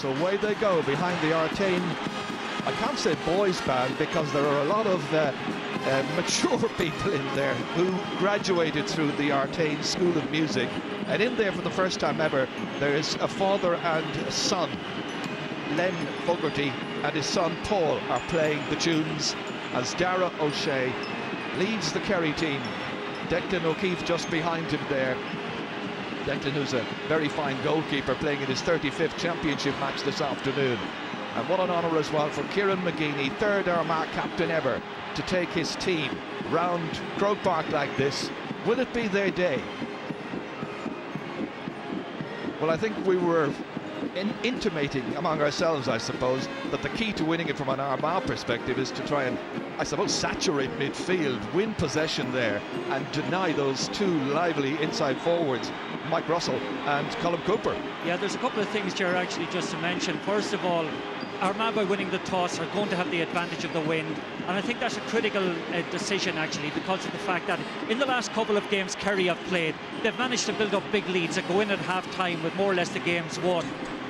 So away they go behind the Artane, I can't say boys band, because there are a lot of mature people in there who graduated through the Artane School of Music, and in there for the first time ever there is a father and son. Len Fogarty and his son Paul are playing the tunes as Dara O'Shea leads the Kerry team. Declan O'Keefe just behind him there. Declan, who's a very fine goalkeeper, playing in his 35th championship match this afternoon. And what an honour as well for Kieran McGeeney, third Armagh captain ever, to take his team round Croke Park like this. Will it be their day? Well, I think we were intimating among ourselves, I suppose, that the key to winning it from an Armagh perspective is to try and, I suppose, saturate midfield, win possession there, and deny those two lively inside forwards, Mike Russell and Colm Cooper. Yeah, there's a couple of things, Ger, actually, just to mention. First of all, Armagh, by winning the toss, are going to have the advantage of the wind, and I think that's a critical decision, actually, because of the fact that in the last couple of games Kerry have played, they've managed to build up big leads and go in at half-time with more or less the games won.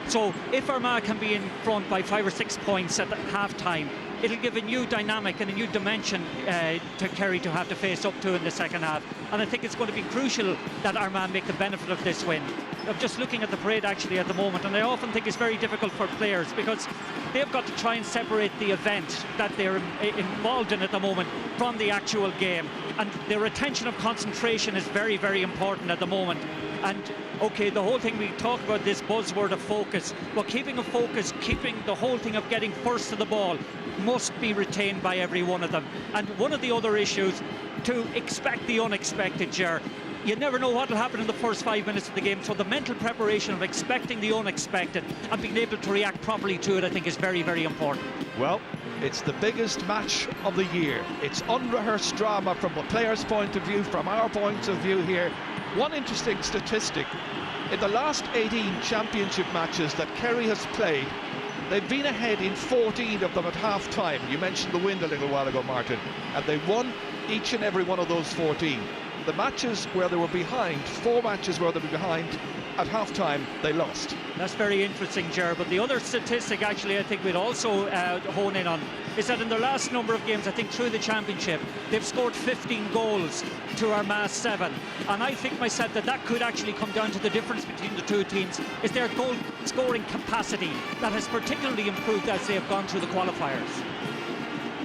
So if Armagh can be in front by 5 or 6 points at half-time, it'll give a new dynamic and a new dimension to Kerry to have to face up to in the second half. And I think it's going to be crucial that Armagh make the benefit of this win. I'm just looking at the parade actually at the moment, and I often think it's very difficult for players because they've got to try and separate the event that they're involved in at the moment from the actual game. And their retention of concentration is very, very important at the moment. And okay, the whole thing we talk about, this buzzword of focus, but keeping a focus, keeping the whole thing of getting first to the ball must be retained by every one of them. And one of the other issues, to expect the unexpected, Ger. You never know what will happen in the first 5 minutes of the game, so the mental preparation of expecting the unexpected and being able to react properly to it, I think, is very, very important. Well, it's the biggest match of the year. It's unrehearsed drama from the players' point of view, from our point of view here. One interesting statistic, in the last 18 championship matches that Kerry has played, they've been ahead in 14 of them at half-time. You mentioned the wind a little while ago, Martin, and they won each and every one of those 14. The matches where they were behind, 4 matches where they were behind, at half-time they lost. That's very interesting, Ger. But the other statistic actually I think we'd also hone in on is that in their last number of games, I think through the championship, they've scored 15 goals to Armagh's 7. And I think myself that could actually come down to the difference between the two teams is their goal scoring capacity that has particularly improved as they have gone through the qualifiers.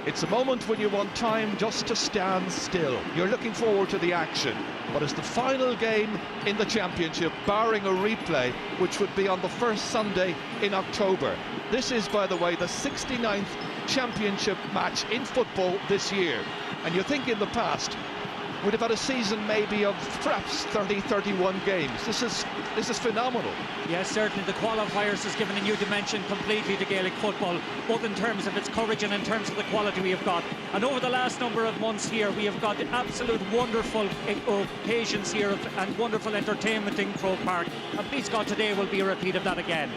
It's a moment when you want time just to stand still. You're looking forward to the action, but it's the final game in the championship, barring a replay, which would be on the first Sunday in October. This is, by the way, the 69th championship match in football this year. And you think in the past, we'd have had a season maybe of perhaps 30, 31 games. This is phenomenal. Yes, certainly the qualifiers has given a new dimension completely to Gaelic football, both in terms of its coverage and in terms of the quality we have got. And over the last number of months here, we have got absolute wonderful occasions here and wonderful entertainment in Croke Park. And please God, today will be a repeat of that again.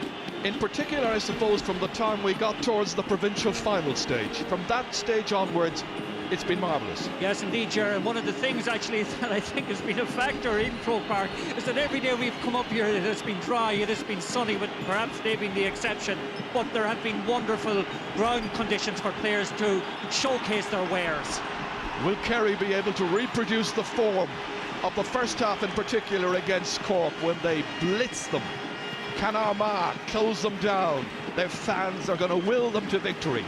In particular, I suppose, from the time we got towards the provincial final stage. From that stage onwards, it's been marvellous. Yes, indeed, Ger. And one of the things actually that I think has been a factor in Croke Park is that every day we've come up here, it has been dry, it has been sunny, with perhaps they being the exception. But there have been wonderful ground conditions for players to showcase their wares. Will Kerry be able to reproduce the form of the first half in particular against Cork when they blitz them? Can Armagh close them down? Their fans are going to will them to victory.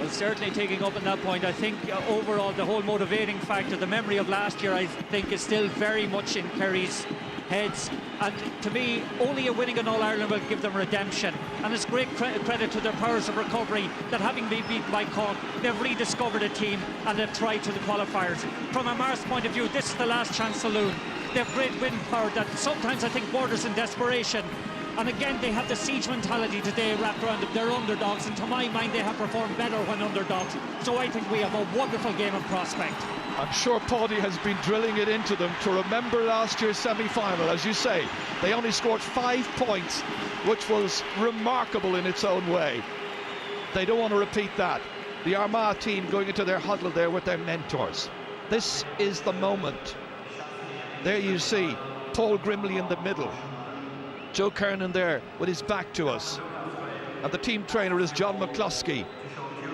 Well, certainly taking up on that point, I think overall the whole motivating factor, the memory of last year, I think is still very much in Kerry's heads. And to me, only a winning in All-Ireland will give them redemption. And it's great credit to their powers of recovery that, having been beaten by Cork, they've rediscovered a team and they've tried to the qualifiers. From Armagh's point of view, this is the last chance saloon. They have great win power that sometimes I think borders in desperation. And again, they have the siege mentality today wrapped around them. They're underdogs, and to my mind, they have performed better when underdogs. So I think we have a wonderful game of prospect. I'm sure Paddy has been drilling it into them to remember last year's semi-final. As you say, they only scored 5 points, which was remarkable in its own way. They don't want to repeat that. The Armagh team going into their huddle there with their mentors. This is the moment. There you see Paul Grimley in the middle. Joe Kernan there with his back to us. And the team trainer is John McCluskey.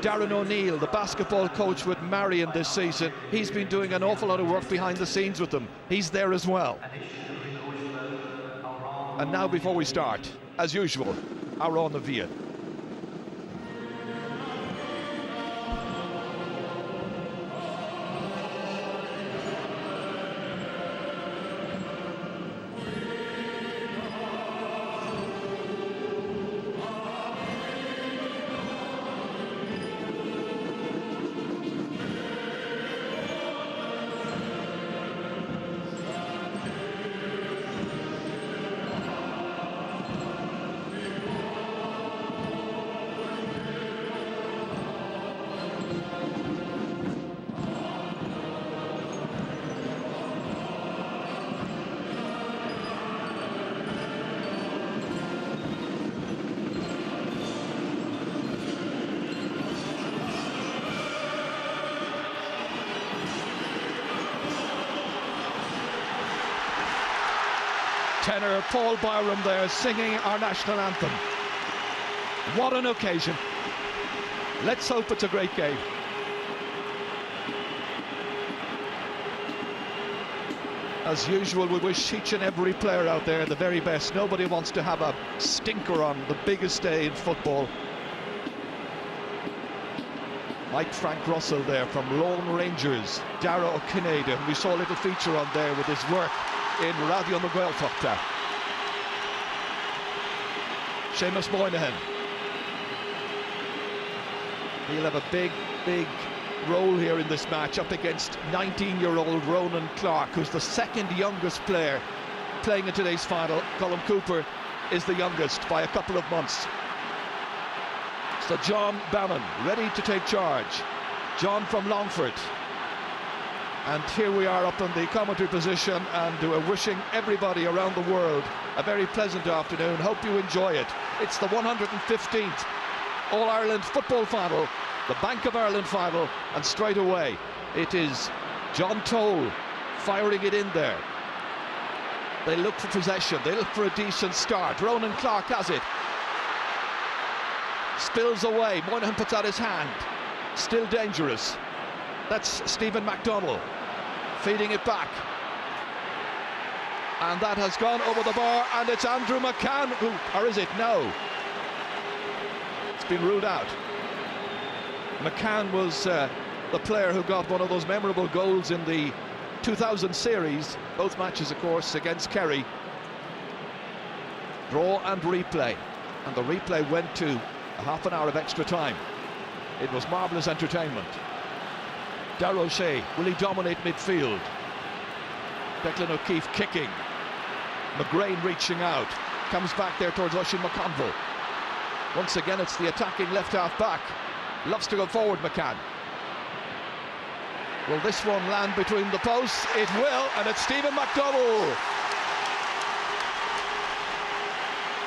Darren O'Neill, the basketball coach with Marion this season, he's been doing an awful lot of work behind the scenes with them. He's there as well. And now, before we start, as usual, Armagh na Bhíodh. Tenor Paul Byram there singing our national anthem. What an occasion. Let's hope it's a great game. As usual, we wish each and every player out there the very best. Nobody wants to have a stinker on the biggest day in football. Mike Frank Russell there from Lone Rangers. Dara O'Kineda, who we saw a little feature on there with his work in Radio na Gaeltachta. Seamus Moynihan. He'll have a big role here in this match up against 19-year-old Ronan Clark, who's the second youngest player playing in today's final. Colm Cooper is the youngest by a couple of months. So John Bannon ready to take charge. John from Longford. And here we are up in the commentary position, and we're wishing everybody around the world a very pleasant afternoon. Hope you enjoy it. It's the 115th All-Ireland football final, the Bank of Ireland final, and straight away it is John Toll firing it in there. They look for possession, they look for a decent start. Ronan Clark has it. Spills away, Moynihan puts out his hand. Still dangerous. That's Stephen MacDonald feeding it back. And that has gone over the bar, and it's Andrew McCann who, or is it? No. It's been ruled out. McCann was the player who got one of those memorable goals in the 2000 series, both matches of course against Kerry. Draw and replay, and the replay went to a half an hour of extra time. It was marvellous entertainment. Darragh O'Shea, will he dominate midfield? Declan O'Keefe kicking. McGrain reaching out. Comes back there towards Oisin McConville. Once again, it's the attacking left half back. Loves to go forward, McCann. Will this one land between the posts? It will, and it's Stephen McDonnell.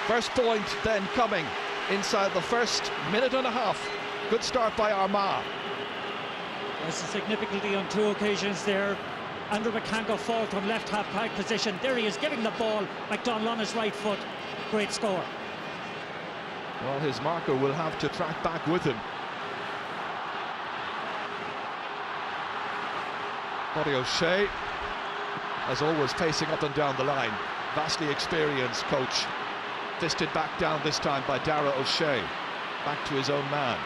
First point then coming inside the first minute and a half. Good start by Armagh. There's a significantly on two occasions there. Andrew McCann got forward from left half back position. There he is giving the ball. McDonnell on his right foot. Great score. Well, his marker will have to track back with him. Paddy O'Shea, as always, pacing up and down the line. Vastly experienced coach. Fisted back down this time by Darragh O'Shea. Back to his own man.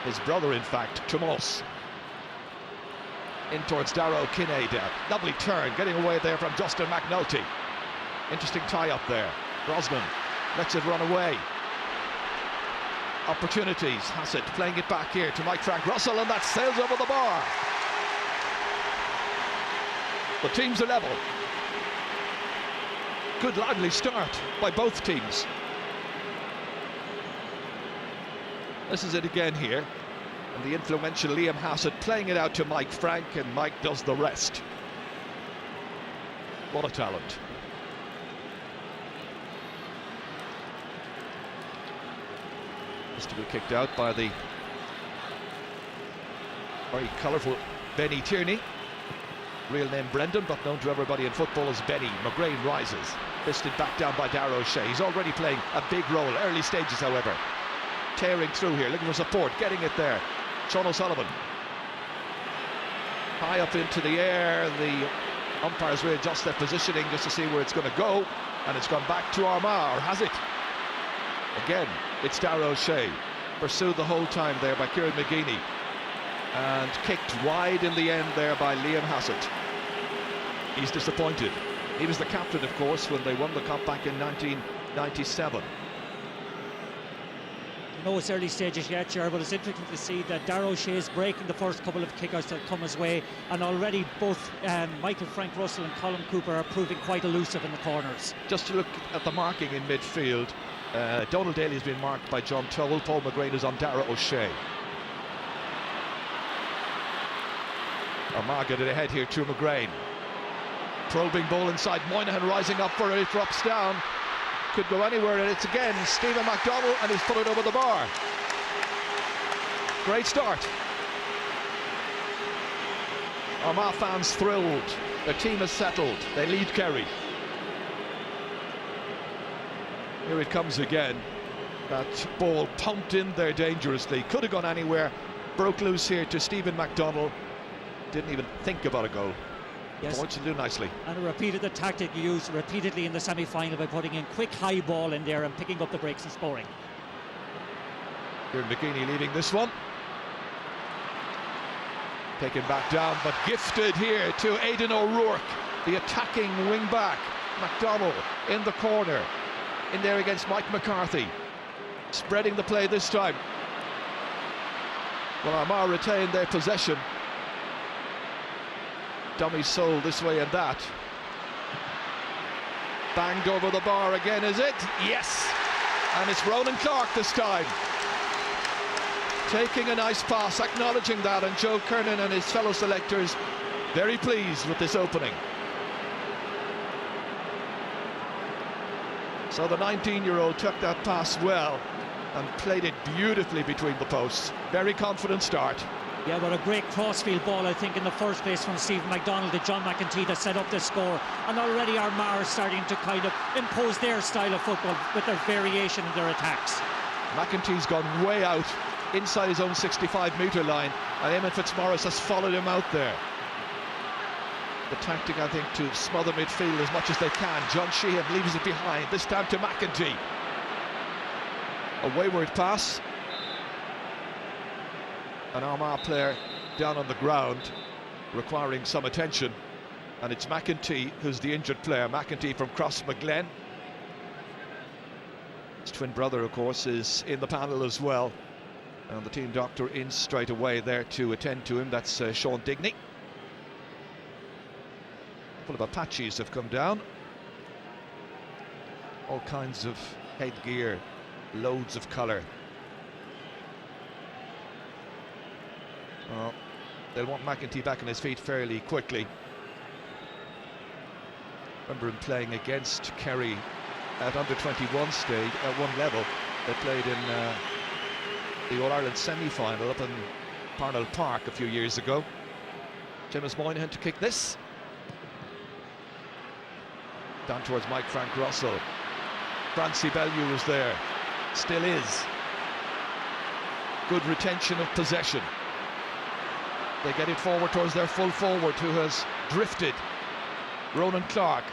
His brother, in fact, Tomas. In towards Dara O'Kineda. Lovely turn, getting away there from Justin McNulty. Interesting tie-up there. Brosnan lets it run away. Opportunities. Hassett playing it back here to Mike Frank Russell, and that sails over the bar. The teams are level. Good lively start by both teams. This is it again here. And the influential Liam Hassett playing it out to Mike Frank, and Mike does the rest. What a talent. Is to be kicked out by the very colourful Benny Tierney. Real name Brendan, but known to everybody in football as Benny. McGrain rises, fisted back down by Darragh O'Shea. He's already playing a big role, early stages however. Tearing through here, looking for support, getting it there. Sean O'Sullivan. High up into the air, the umpires readjust their positioning just to see where it's going to go, and it's gone back to Armagh, or has it? Again, it's Darragh O'Shea, pursued the whole time there by Kieran McGeeney, and kicked wide in the end there by Liam Hassett. He's disappointed. He was the captain, of course, when they won the cup back in 1997. No, it's early stages yet, Ger, but it's interesting to see that Darragh O'Shea is breaking the first couple of kickouts that come his way, and already both Michael Frank Russell and Colm Cooper are proving quite elusive in the corners. Just to look at the marking in midfield, Donald Daly has been marked by John Towell. Paul McGrain is on Darragh O'Shea. Armagh get it ahead here to McGrain. Probing ball inside, Moynihan rising up for it, it drops down. Could go anywhere, and it's again Stephen McDonald, and he's put it over the bar. Great start. Armagh fans thrilled. Their team is settled. They lead Kerry. Here it comes again. That ball pumped in there dangerously. Could have gone anywhere. Broke loose here to Stephen McDonald. Didn't even think about a goal. Yes. Points to do nicely. And repeated the tactic used repeatedly in the semi-final by putting in quick high ball in there and picking up the breaks and scoring. Here McGeeney leading this one. Taken back down, but gifted here to Aidan O'Rourke, the attacking wing-back. McDonald in the corner, in there against Mike McCarthy. Spreading the play this time. Well, Armagh retained their possession. Dummy sold this way and that. Banged over the bar again, is it? Yes! And it's Ronan Clark this time. Taking a nice pass, acknowledging that, and Joe Kernan and his fellow selectors very pleased with this opening. So the 19-year-old took that pass well and played it beautifully between the posts. Very confident start. Yeah, but a great crossfield ball, I think, in the first place from Stephen McDonald to John McEntee that set up the score. And already Armagh are starting to kind of impose their style of football with their variation in their attacks. McEntee's gone way out inside his own 65-metre line, and Eamon Fitzmaurice has followed him out there. The tactic, I think, to smother midfield as much as they can. John Sheehan leaves it behind, this time to McEntee. A wayward pass. An Armagh player down on the ground, requiring some attention, and it's McEntee who's the injured player. McEntee from Crossmaglen. His twin brother, of course, is in the panel as well, and the team doctor in straight away there to attend to him. That's Sean Digney. A couple of Apaches have come down. All kinds of headgear, loads of colour. Well, they'll want McEntee back on his feet fairly quickly. Remember him playing against Kerry at under-21 stage at one level. They played in the All-Ireland semi-final up in Parnell Park a few years ago. Seamus Moynihan to kick this. Down towards Mike Frank Russell. Francie Bellew was there. Still is. Good retention of possession. They get it forward towards their full forward, who has drifted. Ronan Clark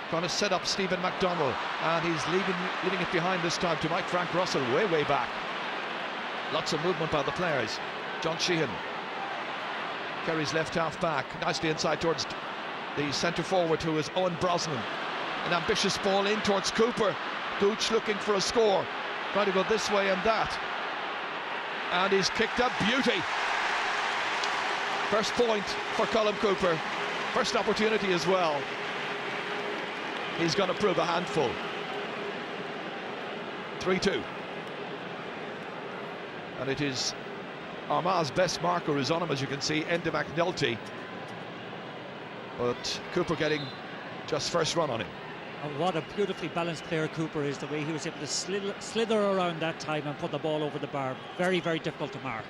trying to set up Stephen McDonald, and he's leaving it behind this time to Mike Frank Russell, way back. Lots of movement by the players. John Sheehan, Kerry's left half back, nicely inside towards the centre forward, who is Owen Brosnan. An ambitious ball in towards Cooper. Gooch looking for a score, trying to go this way and that, and he's kicked a beauty. First point for Colm Cooper, first opportunity as well. He's going to prove a handful. 3-2. And it is Armagh's best marker is on him, as you can see, Enda McNulty. But Cooper getting just first run on him. And what a beautifully balanced player Cooper is, the way he was able to slither around that time and put the ball over the bar. Very, very difficult to mark.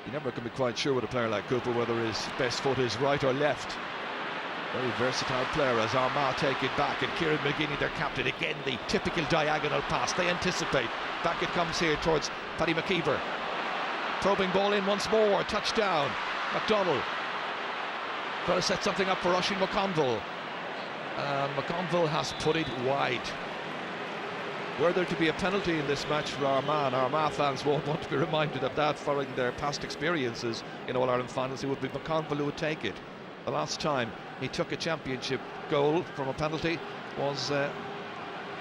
You never can be quite sure with a player like Cooper whether his best foot is right or left. Very versatile player as Armagh take it back, and Kieran McGeeney, their captain, again the typical diagonal pass. They anticipate. Back it comes here towards Paddy McKeever. Probing ball in once more, touchdown. McDonald trying to set something up for Oisin McConville. And McConville has put it wide. Were there to be a penalty in this match for Armagh, and Armagh fans won't want to be reminded of that following their past experiences in All-Ireland finals, it would be McConville who would take it. The last time he took a championship goal from a penalty was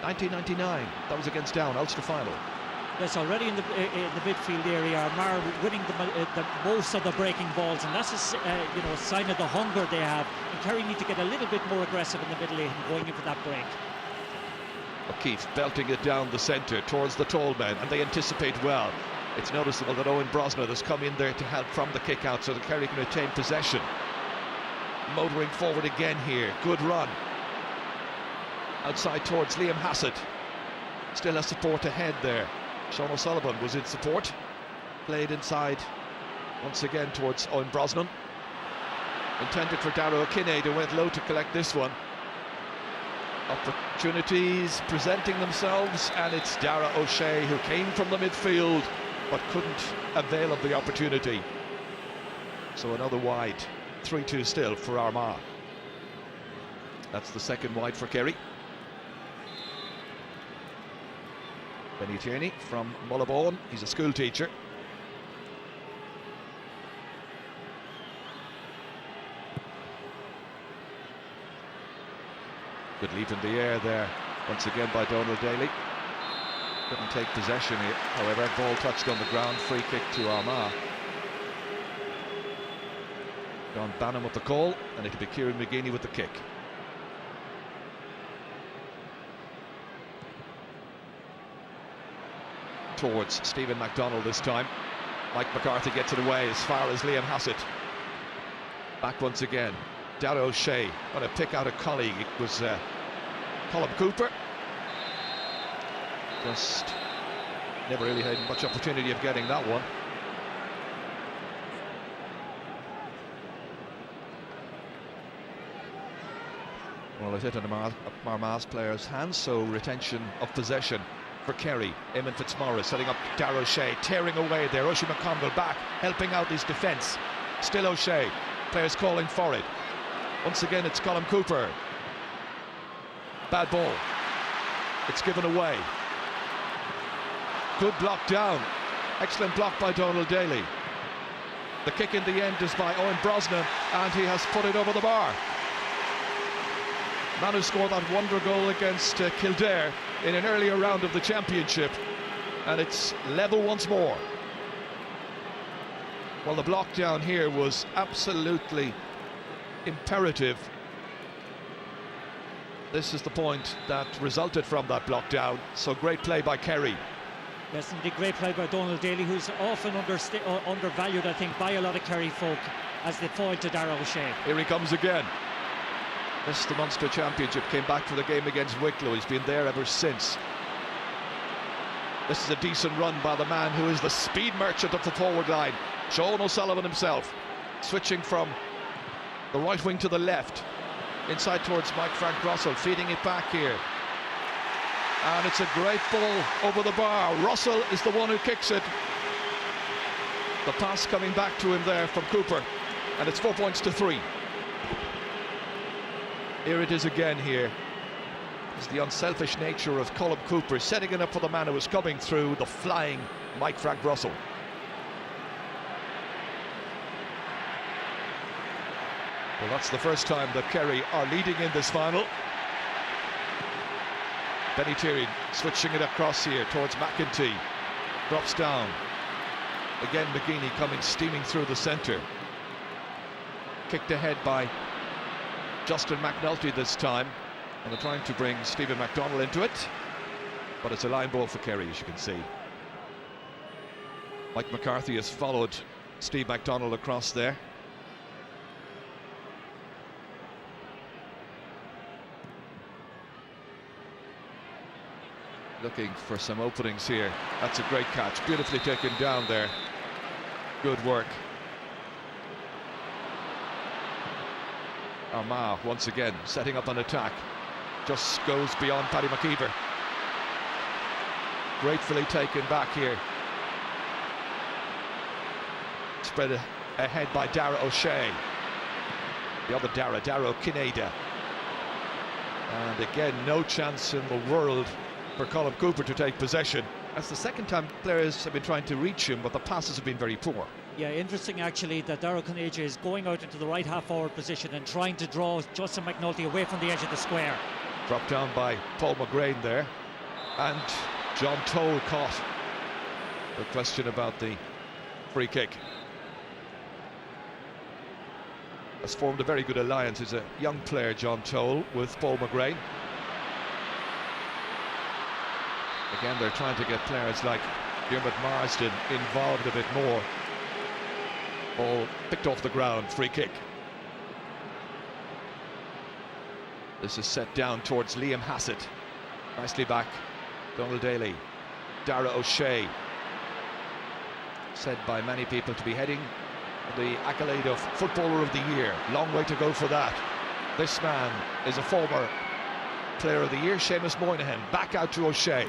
1999. That was against Down, Ulster final. Yes, already in the midfield area, Armagh winning the most of the breaking balls, and that's a sign of the hunger they have. And Kerry need to get a little bit more aggressive in the middle and going in for that break. O'Keefe belting it down the centre towards the tall men, and they anticipate well. It's noticeable that Owen Brosnan has come in there to help from the kick out so that Kerry can retain possession. Motoring forward again here, good run. Outside towards Liam Hassett. Still has support ahead there. Sean O'Sullivan was in support. Played inside once again towards Owen Brosnan. Intended for Darragh O'Kinney, who went low to collect this one. Opportunities presenting themselves, and it's Darragh O'Shea who came from the midfield but couldn't avail of the opportunity. So another wide. 3-2 still for Armagh. That's the second wide for Kerry. Benny Tierney from Mullabone, he's a school teacher. Good leap in the air there, once again by Donald Daly. Couldn't take possession here, however, ball touched on the ground, free kick to Armagh. Don Banham with the call, and it'll be Kieran McGeeney with the kick. Towards Stephen MacDonald this time. Mike McCarthy gets it away as far as Liam Hassett. Back once again. Darragh O'Shea going to pick out a colleague. It was Colm Cooper. Just never really had much opportunity of getting that one. Well, it hit on Armagh's players' hands, so retention of possession for Kerry. Eamon Fitzmaurice setting up Darragh O'Shea, tearing away there. Oisin McConville back, helping out his defence. Still O'Shea, players calling for it. Once again, it's Colm Cooper. Bad ball. It's given away. Good block down. Excellent block by Donald Daly. The kick in the end is by Owen Brosnan, and he has put it over the bar. Man who scored that wonder goal against Kildare in an earlier round of the championship, and it's level once more. Well, the block down here was absolutely imperative. This is the point that resulted from that block down, so great play by Kerry. Yes, indeed, great play by Donald Daly, who's often undervalued, I think, by a lot of Kerry folk as they foil to Darragh O'Shea. Here he comes again. Missed the Munster Championship, came back for the game against Wicklow. He's been there ever since. This is a decent run by the man who is the speed merchant of the forward line, Sean O'Sullivan himself, switching from the right wing to the left, inside towards Mike Frank Russell, feeding it back here. And it's a great ball over the bar. Russell is the one who kicks it. The pass coming back to him there from Cooper, and it's 4 points to 3. Here it is again here. It's the unselfish nature of Colm Cooper setting it up for the man who was coming through, the flying Mike Frank Russell. Well, that's the first time that Kerry are leading in this final. Benny Tierney switching it across here towards McEntee. Drops down. Again, McGeeney coming steaming through the centre. Kicked ahead by Justin McNulty this time, and they're trying to bring Stephen MacDonald into it, but it's a line ball for Kerry, as you can see. Mike McCarthy has followed Steve MacDonald across there. Looking for some openings here. That's a great catch, beautifully taken down there. Good work. Armagh once again setting up an attack. Just goes beyond Paddy McKeever. Gratefully taken back here. Spread ahead by Dara O'Shea. The other Dara Kineda. And again, no chance in the world for Colm Cooper to take possession. That's the second time players have been trying to reach him, but the passes have been very poor. Yeah, interesting actually that Dara Kineda is going out into the right half forward position and trying to draw Justin McNulty away from the edge of the square. Dropped down by Paul McGrain there. And John Toll caught. The question about the free kick. Has formed a very good alliance. He's a young player, John Toll, with Paul McGrain. Again, they're trying to get players like Diarmuid Marsden involved a bit more. Ball picked off the ground, free kick. This is set down towards Liam Hassett. Nicely back, Donald Daly. Dara O'Shea, said by many people to be heading the accolade of Footballer of the Year. Long way to go for that. This man is a former Player of the Year, Seamus Moynihan. Back out to O'Shea.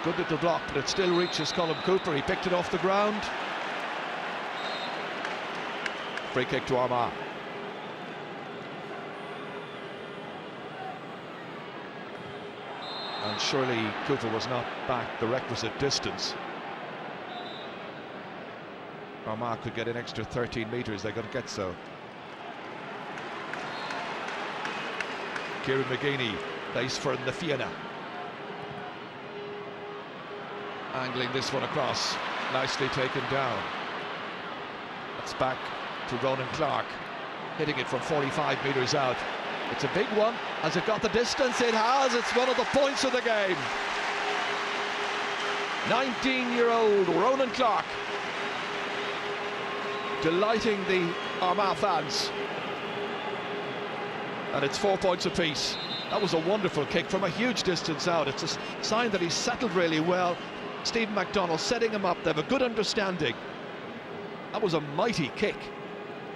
Good little block, but it still reaches Colm Cooper. He picked it off the ground. Free kick to Armagh. And surely Cooper was not back the requisite distance. Armagh could get an extra 13 metres, they're going to get so. Kieran McGeeney plays for the Fianna. Angling this one across, nicely taken down. It's back to Ronan Clark, hitting it from 45 metres out. It's a big one. Has it got the distance? It has. It's one of the points of the game. 19-year-old Ronan Clark, delighting the Armagh fans. And it's 4 points apiece. That was a wonderful kick from a huge distance out. It's a sign that he's settled really well. Stephen McDonnell setting him up. They have a good understanding. That was a mighty kick,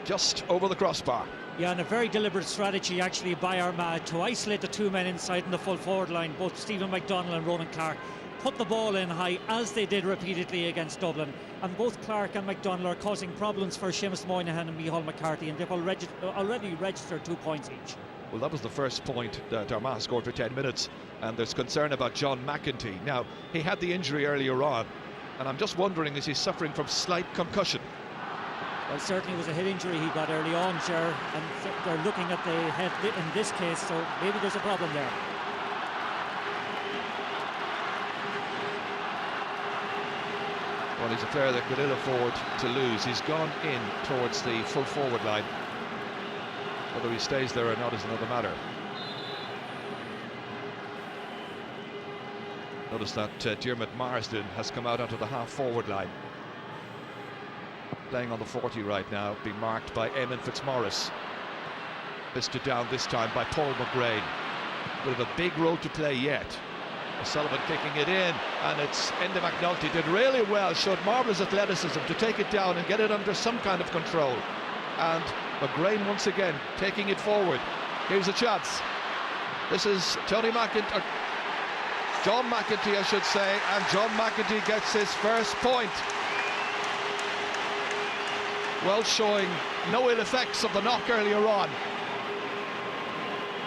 just over the crossbar. Yeah, and a very deliberate strategy actually by Armagh to isolate the two men inside in the full forward line, both Stephen McDonnell and Ronan Clark. Put the ball in high, as they did repeatedly against Dublin, and both Clark and McDonnell are causing problems for Seamus Moynihan and Micheál McCarthy, and they've already registered 2 points each. Well, that was the first point that Armagh scored for 10 minutes, and there's concern about John McEntee. Now, he had the injury earlier on, and I'm just wondering, is he suffering from slight concussion? Well, certainly was a head injury he got early on, Ger, and they're looking at the head in this case, so maybe there's a problem there. Well, he's a player that could ill afford to lose. He's gone in towards the full forward line. Whether he stays there or not is another matter. Notice that Diarmuid Marsden has come out onto the half forward line. Playing on the 40 right now, being marked by Eamon Fitzmaurice. Fisted down this time by Paul McGrain. Bit of a big role to play yet. O'Sullivan kicking it in, and it's Enda McNulty did really well, showed marvellous athleticism to take it down and get it under some kind of control. And McGrain once again taking it forward. Here's a chance. This is John McEntee, I should say, and John McEntee gets his first point. Well, showing no ill effects of the knock earlier on.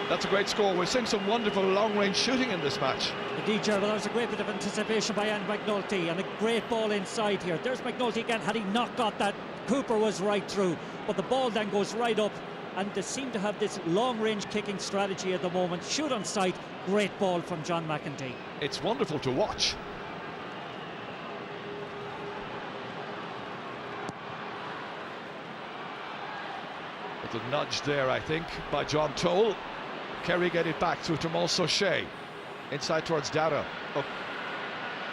That's a great score. We're seeing some wonderful long-range shooting in this match. Indeed, Gerald, that was a great bit of anticipation by Enda McNulty, and a great ball inside here. There's McNulty again. Had he not got that, Cooper was right through, but the ball then goes right up, and they seem to have this long-range kicking strategy at the moment. Shoot on sight. Great ball from John McEntee. It's wonderful to watch. Little nudge there, I think, by John Toll. Kerry get it back through to Mols O'Shea. Inside towards Dara.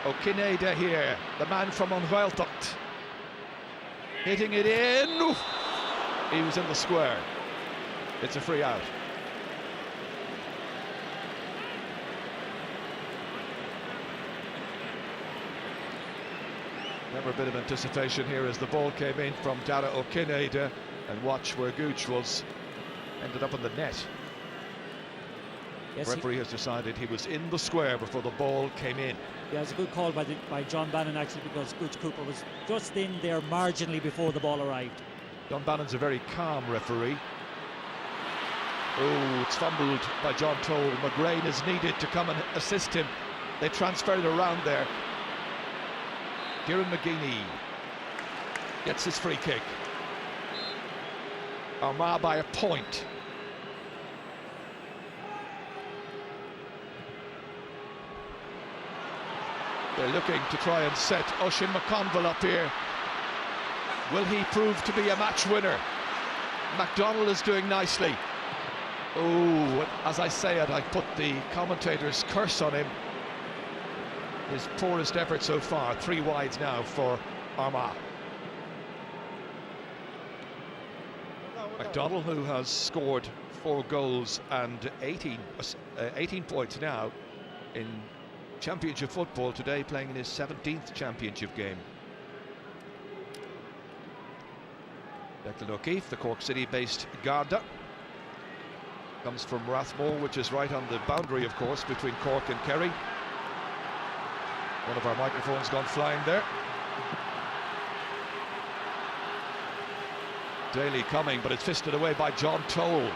O'Kineda here, the man from Unweltucht. Hitting it in. He was in the square. It's a free out. Never a bit of anticipation here as the ball came in from Dara O'Kineda. And watch where Gooch ended up in the net. Yes, The referee has decided he was in the square before the ball came in. Yeah, it's a good call by John Bannon, actually, because Gooch Cooper was just in there marginally before the ball arrived. John Bannon's a very calm referee. Oh, it's fumbled by John Toll. McGrain is needed to come and assist him. They transferred it around there. Kieran McGeaney gets his free kick. Armagh by a point. They're looking to try and set Oisin McConville up here. Will he prove to be a match winner? MacDonald is doing nicely. Oh, as I say it, I put the commentator's curse on him. His poorest effort so far. 3 wides now for Armagh. MacDonald, who has scored 4 goals and 18 points now in Championship football today, playing in his 17th Championship game. Declan O'Keefe, the Cork City-based Garda, comes from Rathmore, which is right on the boundary, of course, between Cork and Kerry. One of our microphones gone flying there. Daly coming, but it's fisted away by John Toll.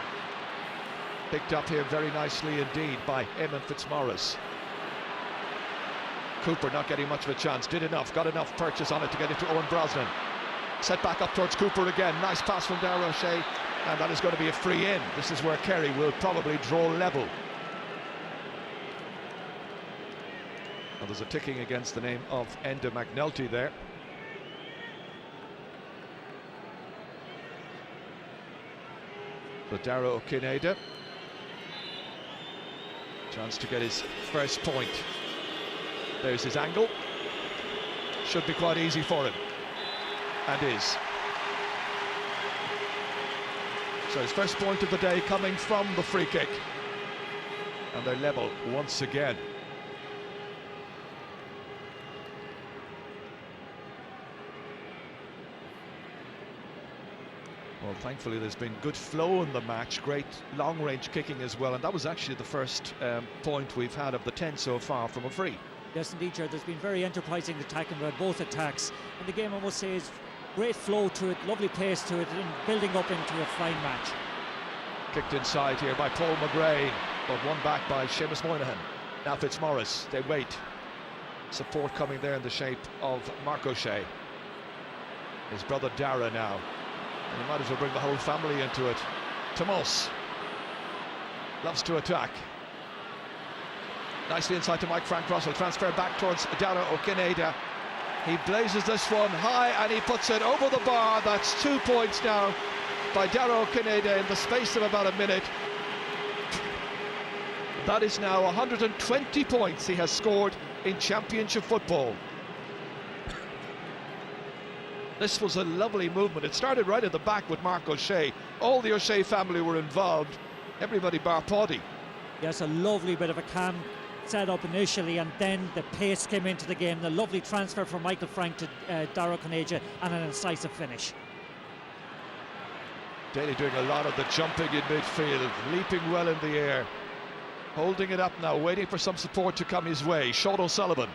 Picked up here very nicely indeed by Eamon Fitzmaurice. Cooper not getting much of a chance, got enough purchase on it to get it to Owen Brosnan. Set back up towards Cooper again, nice pass from Darragh O'Shea, and that is going to be a free in. This is where Kerry will probably draw level. Well, there's a ticking against the name of Enda McNulty there. So Darragh O'Kineda, chance to get his first point. There's his angle. Should be quite easy for him. And is. So his first point of the day coming from the free kick. And they're level once again. Well, thankfully there's been good flow in the match, great long-range kicking as well, and that was actually the first point we've had of the 10 so far from a free. Yes, indeed, Chair. There's been very enterprising attacking by both attacks, and the game, I must say, is great flow to it, lovely pace to it, and building up into a fine match. Kicked inside here by Paul McGrain, but won back by Seamus Moynihan. Now Fitzmaurice, they wait. Support coming there in the shape of Mark O'Shea. His brother Darragh now. And he might as well bring the whole family into it. Tomas loves to attack. Nicely inside to Mike Frank Russell. Transfer back towards Darragh O'Kineda. He blazes this one high and he puts it over the bar. That's 2 points now by Darragh O'Kineda in the space of about a minute. That is now 120 points he has scored in Championship football. This was a lovely movement. It started right at the back with Mark O'Shea. All the O'Shea family were involved. Everybody bar Paddy. Yes, a lovely bit of a calm set up initially, and then the pace came into the game. The lovely transfer from Michael Frank to Darragh O'Kineda, and an incisive finish. Daly doing a lot of the jumping in midfield, leaping well in the air, holding it up now, waiting for some support to come his way. Sean O'Sullivan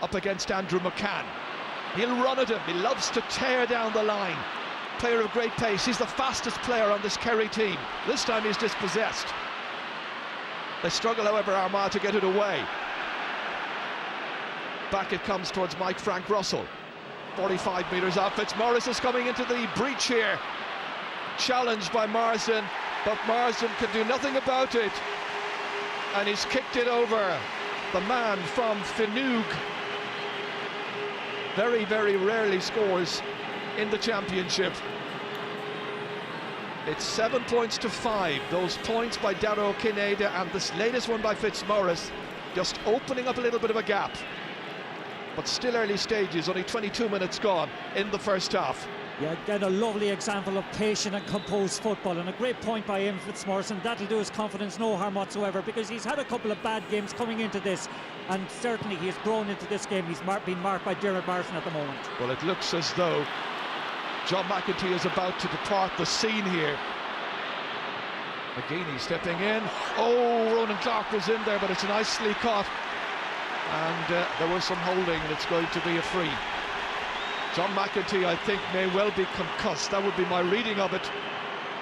up against Andrew McCann. He'll run at him. He loves to tear down the line. Player of great pace. He's the fastest player on this Kerry team. This time he's dispossessed. They struggle, however, Armagh, to get it away. Back it comes towards Mike Frank Russell. 45 metres out. Fitzmaurice is coming into the breach here. Challenged by Marsden, but Marsden can do nothing about it. And he's kicked it over. The man from Finuge very, very rarely scores in the Championship. It's 7 points to 5. Those points by Darragh O'Kineda and this latest one by Fitzmaurice just opening up a little bit of a gap. But still early stages, only 22 minutes gone in the first half. Yeah, again, a lovely example of patient and composed football, and a great point by Eamon Fitzmaurice, and that'll do his confidence no harm whatsoever, because he's had a couple of bad games coming into this, and certainly he has grown into this game. He's being marked by Dermot Barton at the moment. Well, it looks as though John McEntee is about to depart the scene here. McGeaney stepping in. Oh, Ronan Clark was in there, but it's nicely caught. And there was some holding, and it's going to be a free. John McEntee, I think, may well be concussed. That would be my reading of it.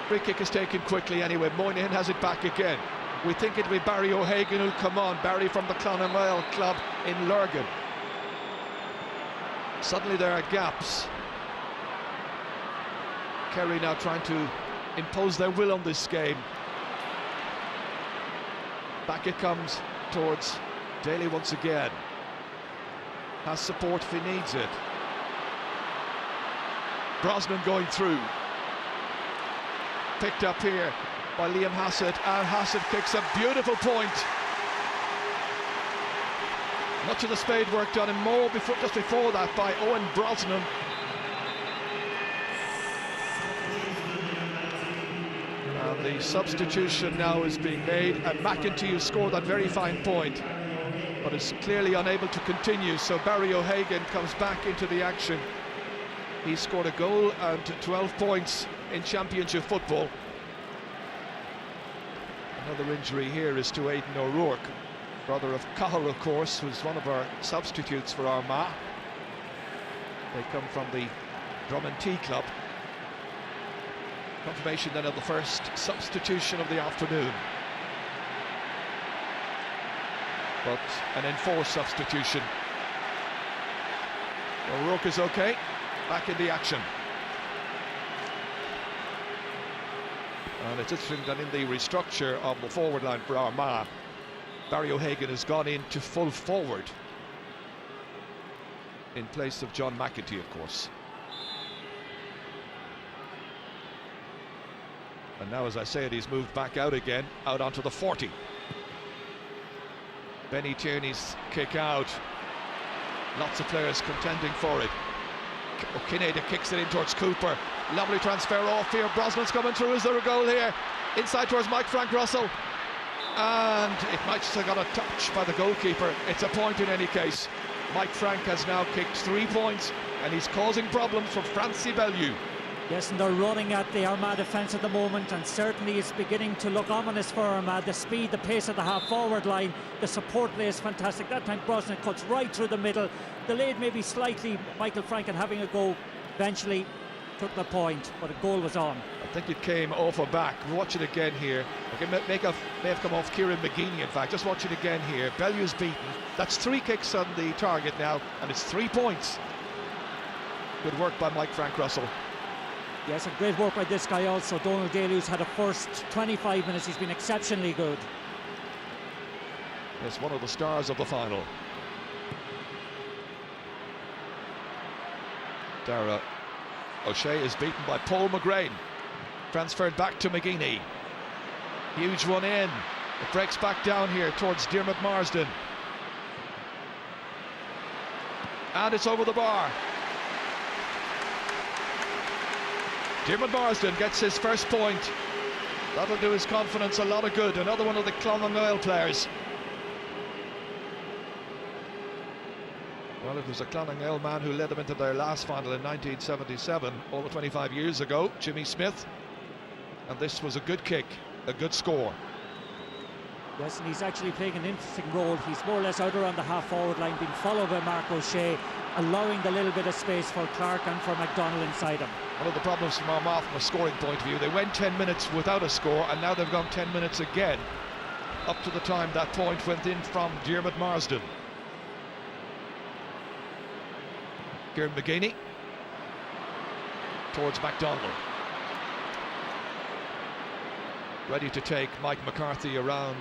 Free kick is taken quickly anyway. Moynihan has it back again. We think it'll be Barry O'Hagan who'll come on. Barry from the Clonmel club in Lurgan. Suddenly there are gaps. Kerry now trying to impose their will on this game. Back it comes towards Daly once again. Has support if he needs it. Brosnan going through. Picked up here by Liam Hassett, and Hassett kicks a beautiful point. Much of the spade work done in Moore just before that by Owen Brosnan. And the substitution now is being made, and McEntee has scored that very fine point, but is clearly unable to continue, so Barry O'Hagan comes back into the action. He scored a goal and 12 points in championship football. Another injury here is to Aidan O'Rourke, brother of Cahir, of course, who's one of our substitutes for Armagh. They come from the Drummond club. Confirmation then of the first substitution of the afternoon. But an enforced substitution. O'Rourke is okay, back in the action. And it's interesting that in the restructure of the forward line for Armagh, Barry O'Hagan has gone into full forward in place of John McEntee, of course. And now, as I said, he's moved back out again, out onto the 40. Benny Tierney's kick out. Lots of players contending for it. O'Kineda kicks it in towards Cooper. Lovely transfer off here. Brosnan's coming through. Is there a goal here? Inside towards Mike Frank Russell. And it might just have got a touch by the goalkeeper. It's a point in any case. Mike Frank has now kicked 3 points, and he's causing problems for Francie Bellew. Yes, and they're running at the Armagh defence at the moment, and certainly it's beginning to look ominous for Armagh. The speed, the pace of the half-forward line, the support play is fantastic. That time Brosnan cuts right through the middle, delayed maybe slightly Michael Franken having a go, eventually took the point, but a goal was on. I think it came off a back. Watch it again here. Okay, may have come off Kieran McGeaney, in fact. Just watch it again here. Bellew's beaten. That's 3 kicks on the target now, and it's 3 points. Good work by Mike Frank Russell. Yes, and great work by this guy also, Donald Daly, who's had a first 25 minutes. He's been exceptionally good. It's one of the stars of the final. Dara O'Shea is beaten by Paul McGrain. Transferred back to McGeaney. Huge one in. It breaks back down here towards Diarmuid Marsden. And it's over the bar. Diarmuid Marsden gets his first point. That'll do his confidence a lot of good. Another one of the Clonmel players. Well, it was a Clonmel man who led them into their last final in 1977, over 25 years ago, Jimmy Smith. And this was a good kick, a good score. Yes, and he's actually playing an interesting role. He's more or less out around the half-forward line, being followed by Mark O'Shea, allowing the little bit of space for Clark and for McDonnell inside him. One of the problems from Armagh from a scoring point of view, they went 10 minutes without a score, and now they've gone 10 minutes again, up to the time that point went in from Diarmuid Marsden. Kieran McGeaney towards McDonnell. Ready to take Mike McCarthy around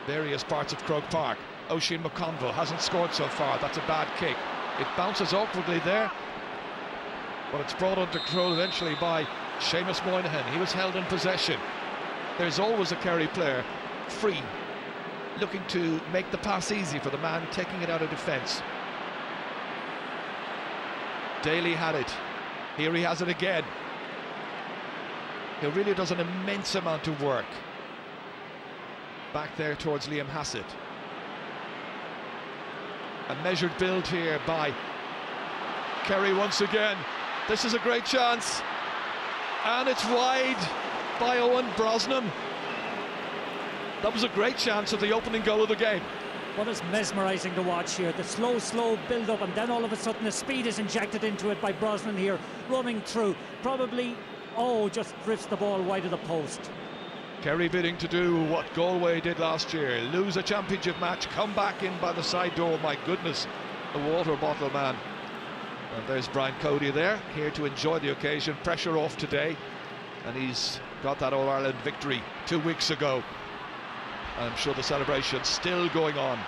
various parts of Croke Park. Oisin McConville hasn't scored so far. That's a bad kick. It bounces awkwardly there, but it's brought under control eventually by Seamus Moynihan. He was held in possession. There's always a Kerry player free, looking to make the pass easy for the man taking it out of defence. Daly had it. Here he has it again. He really does an immense amount of work. Back there towards Liam Hassett. A measured build here by Kerry once again. This is a great chance, and it's wide by Owen Brosnan. That was a great chance of the opening goal of the game. What is mesmerising to watch here, the slow build-up, and then all of a sudden the speed is injected into it by Brosnan here, running through, probably, just drifts the ball wide of the post. Kerry bidding to do what Galway did last year, lose a championship match, come back in by the side door. My goodness, the water bottle man. And there's Brian Cody there, here to enjoy the occasion. Pressure off today, and he's got that All-Ireland victory 2 weeks ago. I'm sure the celebration's still going on.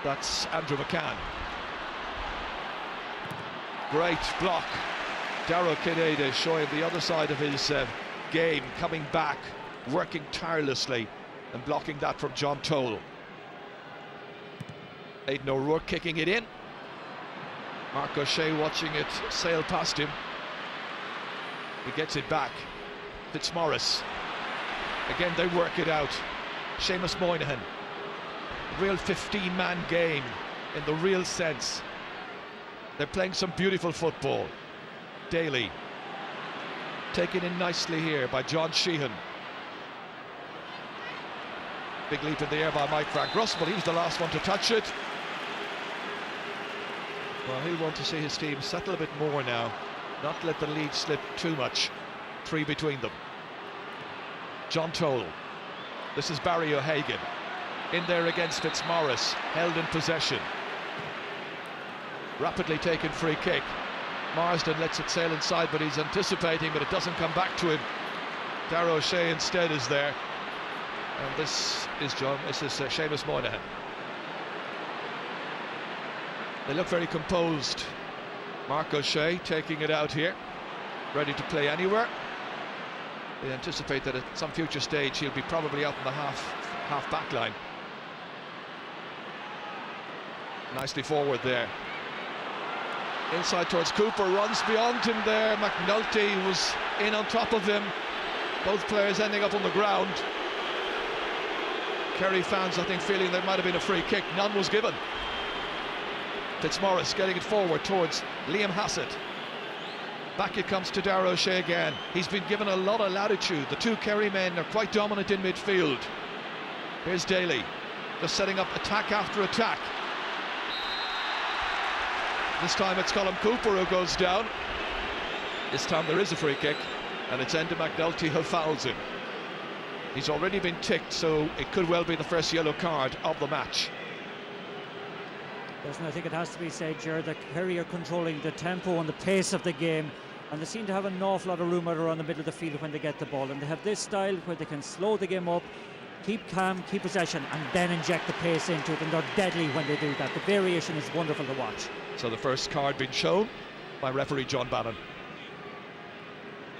That's Andrew McCann. Great block. Darragh Kinnaird showing the other side of his game, coming back, working tirelessly and blocking that from John Toll. Aidan O'Rourke kicking it in. Mark O'Shea watching it sail past him. He gets it back. Fitzmaurice. Again, they work it out. Seamus Moynihan. Real 15-man game in the real sense. They're playing some beautiful football. Daly. Taken in nicely here by John Sheehan. Big leap in the air by Mike Frank Russ, but he's the last one to touch it. Well, he'll want to see his team settle a bit more now, not let the lead slip too much. 3 between them. John Toll. This is Barry O'Hagan. In there against Fitzmaurice, held in possession. Rapidly taken free kick. Marsden lets it sail inside, but he's anticipating, but it doesn't come back to him. Darragh O'Shea instead is there. And this is Seamus Moynihan. They look very composed. Mark O'Shea taking it out here, ready to play anywhere. They anticipate that at some future stage he'll be probably out in the half back line. Nicely forward there. Inside towards Cooper, runs beyond him there. McNulty was in on top of him. Both players ending up on the ground. Kerry fans, I think, feeling there might have been a free kick. None was given. Fitzmaurice getting it forward towards Liam Hassett. Back it comes to Darragh O'Shea again. He's been given a lot of latitude. The two Kerry men are quite dominant in midfield. Here's Daly, just setting up attack after attack. This time it's Colm Cooper who goes down. This time there is a free kick, and it's Enda McNulty who fouls him. He's already been ticked, so it could well be the first yellow card of the match. Listen, I think it has to be said, Gerard, that Kerry are controlling the tempo and the pace of the game, and they seem to have an awful lot of room out around the middle of the field when they get the ball, and they have this style where they can slow the game up, keep calm, keep possession, and then inject the pace into it, and they're deadly when they do that. The variation is wonderful to watch. So the first card being shown by referee John Bannon.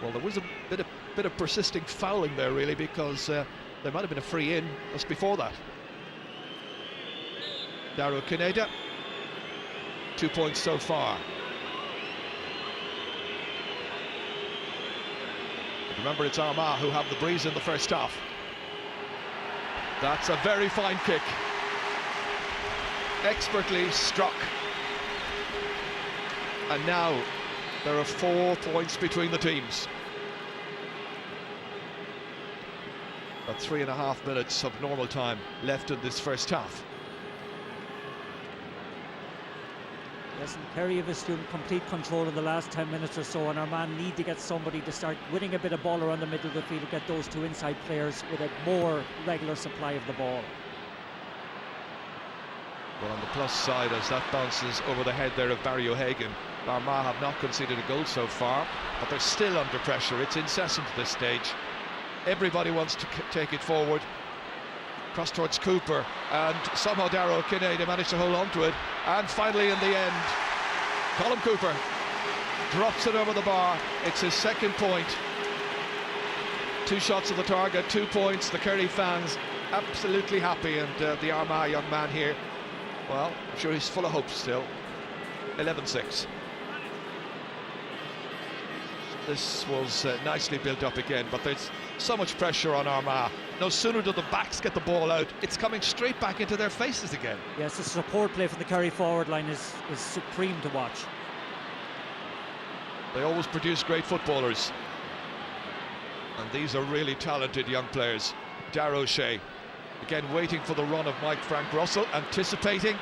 Well, there was a bit of persisting fouling there, really, because there might have been a free in just before that. Darragh Kinnaird, 2 points so far. But remember, it's Armagh who have the breeze in the first half. That's a very fine kick. Expertly struck. And now there are 4 points between the teams. About 3.5 minutes of normal time left in this first half. Listen, Kerry have assumed complete control in the last 10 minutes or so, and our man need to get somebody to start winning a bit of ball around the middle of the field, get those two inside players with a more regular supply of the ball. Well, on the plus side, as that bounces over the head there of Barry O'Hagan, Armagh have not conceded a goal so far, but they're still under pressure. It's incessant at this stage. Everybody wants to take it forward. Cross towards Cooper, and somehow Darragh Kinnaird managed to hold on to it, and finally in the end Colm Cooper drops it over the bar. It's his second point. 2 shots at the target, 2 points. The Kerry fans absolutely happy, and the Armagh young man here, well, I'm sure he's full of hope still. 11-6. This was nicely built up again, but there's so much pressure on Armagh. No sooner do the backs get the ball out, it's coming straight back into their faces again. Yes, the support play from the Kerry forward line is supreme to watch. They always produce great footballers. And these are really talented young players. Darragh O'Shea, again waiting for the run of Mike Frank Russell, anticipating.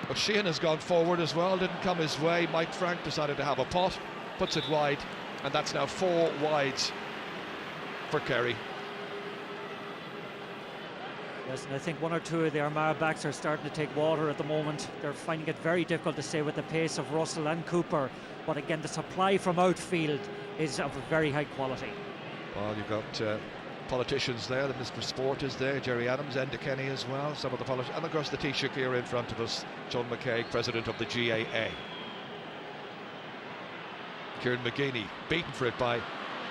But Sheehan has gone forward as well, didn't come his way. Mike Frank decided to have a pot, puts it wide, and that's now 4 wides for Kerry. Yes, and I think 1 or 2 of the Armagh backs are starting to take water at the moment. They're finding it very difficult to stay with the pace of Russell and Cooper. But again, the supply from outfield is of a very high quality. Well, you've got politicians there. The Mr. Sport is there, Jerry Adams, Enda Kenny as well, some of the politicians, and of course the Taoiseach here in front of us, John McKaig, president of the GAA. Kieran McGeeney beaten for it by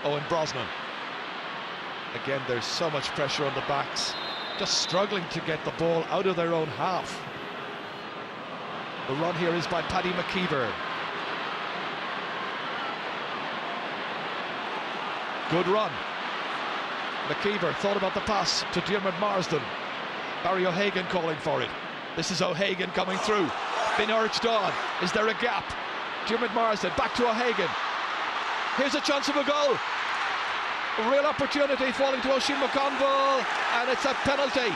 Owen Brosnan. Again, there's so much pressure on the backs, just struggling to get the ball out of their own half. The run here is by Paddy McKeever. Good run. McKeever thought about the pass to Diarmuid Marsden. Barry O'Hagan calling for it. This is O'Hagan coming through. Been urged on. Is there a gap? Diarmuid Marsden back to O'Hagan. Here's a chance of a goal. A real opportunity falling to Oisin McConville, and it's a penalty.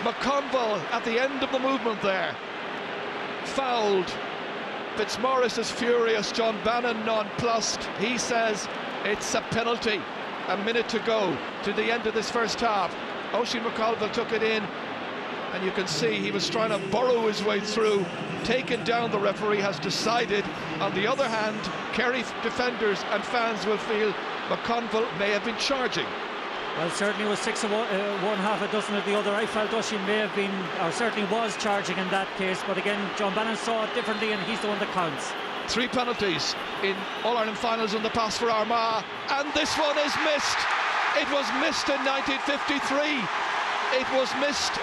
McConville at the end of the movement there. Fouled. Fitzmaurice is furious. John Bannon nonplussed. He says it's a penalty. A minute to go to the end of this first half. Oisin McConville took it in, and you can see he was trying to burrow his way through. Taken down, the referee has decided. On the other hand, Kerry defenders and fans will feel McConville may have been charging. Well, certainly was 6 of one, half a dozen of the other. I felt Oisin may have been, or certainly was charging in that case, but again, John Bannon saw it differently, and he's the one that counts. 3 penalties in All-Ireland finals in the past for Armagh, and this one is missed. It was missed in 1953. It was missed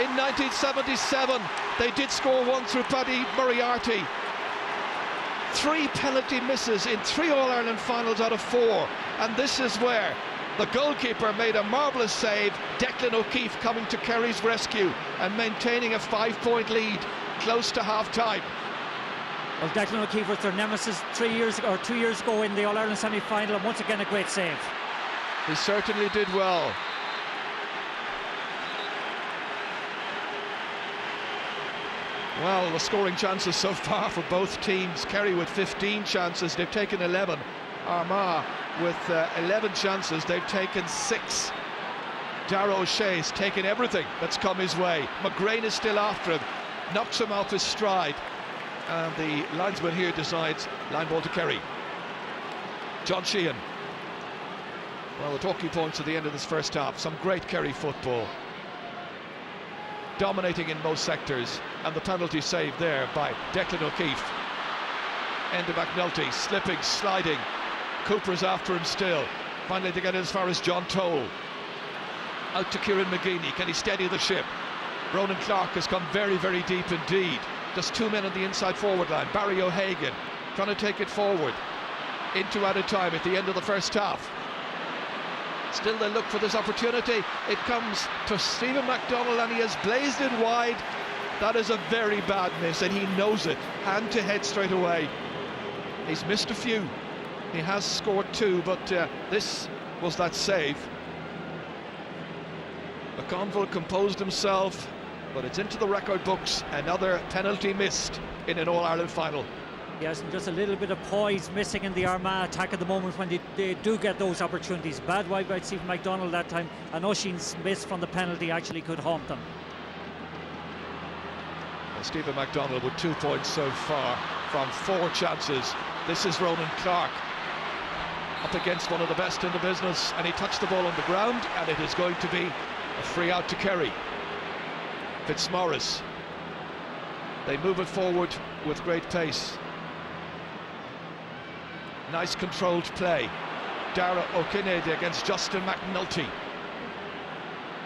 in 1977. They did score one through Paddy Moriarty. 3 penalty misses in 3 All-Ireland finals out of 4, and this is where the goalkeeper made a marvellous save. Declan O'Keefe coming to Kerry's rescue and maintaining a 5-point lead close to half-time. Well, Declan O'Keefe was their nemesis 2 years ago in the All-Ireland semi-final, and once again a great save. He certainly did well. Well, the scoring chances so far for both teams. Kerry with 15 chances, they've taken 11. Armagh with 11 chances, they've taken 6. Darragh O'Shea's taken everything that's come his way. McGrain is still after him, knocks him off his stride, and the linesman here decides line ball to Kerry. John Sheehan. Well, the talking points at the end of this first half, some great Kerry football, dominating in most sectors, and the penalty saved there by Declan O'Keefe. Enda McNulty slipping, sliding. Cooper's after him still. Finally to get as far as John Toll. Out to Kieran McGeeney. Can he steady the ship? Ronan Clark has come very, very deep indeed. Just 2 men on the inside forward line. Barry O'Hagan trying to take it forward into added time at the end of the first half. Still they look for this opportunity. It comes to Stephen MacDonald, and he has blazed it wide. That is a very bad miss, and he knows it. Hand to head straight away. He's missed a few. He has scored 2, but this was that save. McConville composed himself, but it's into the record books. Another penalty missed in an All-Ireland final. Yes, and just a little bit of poise missing in the Armagh attack at the moment when they do get those opportunities. Bad wide by Stephen MacDonald that time, and Oisin's miss from the penalty actually could haunt them. Well, Stephen MacDonald with 2 points so far from 4 chances. This is Ronan Clark up against one of the best in the business, and he touched the ball on the ground, and it is going to be a free out to Kerry. Fitzmaurice. They move it forward with great pace. Nice controlled play. Darragh O'Kennedy against Justin McNulty.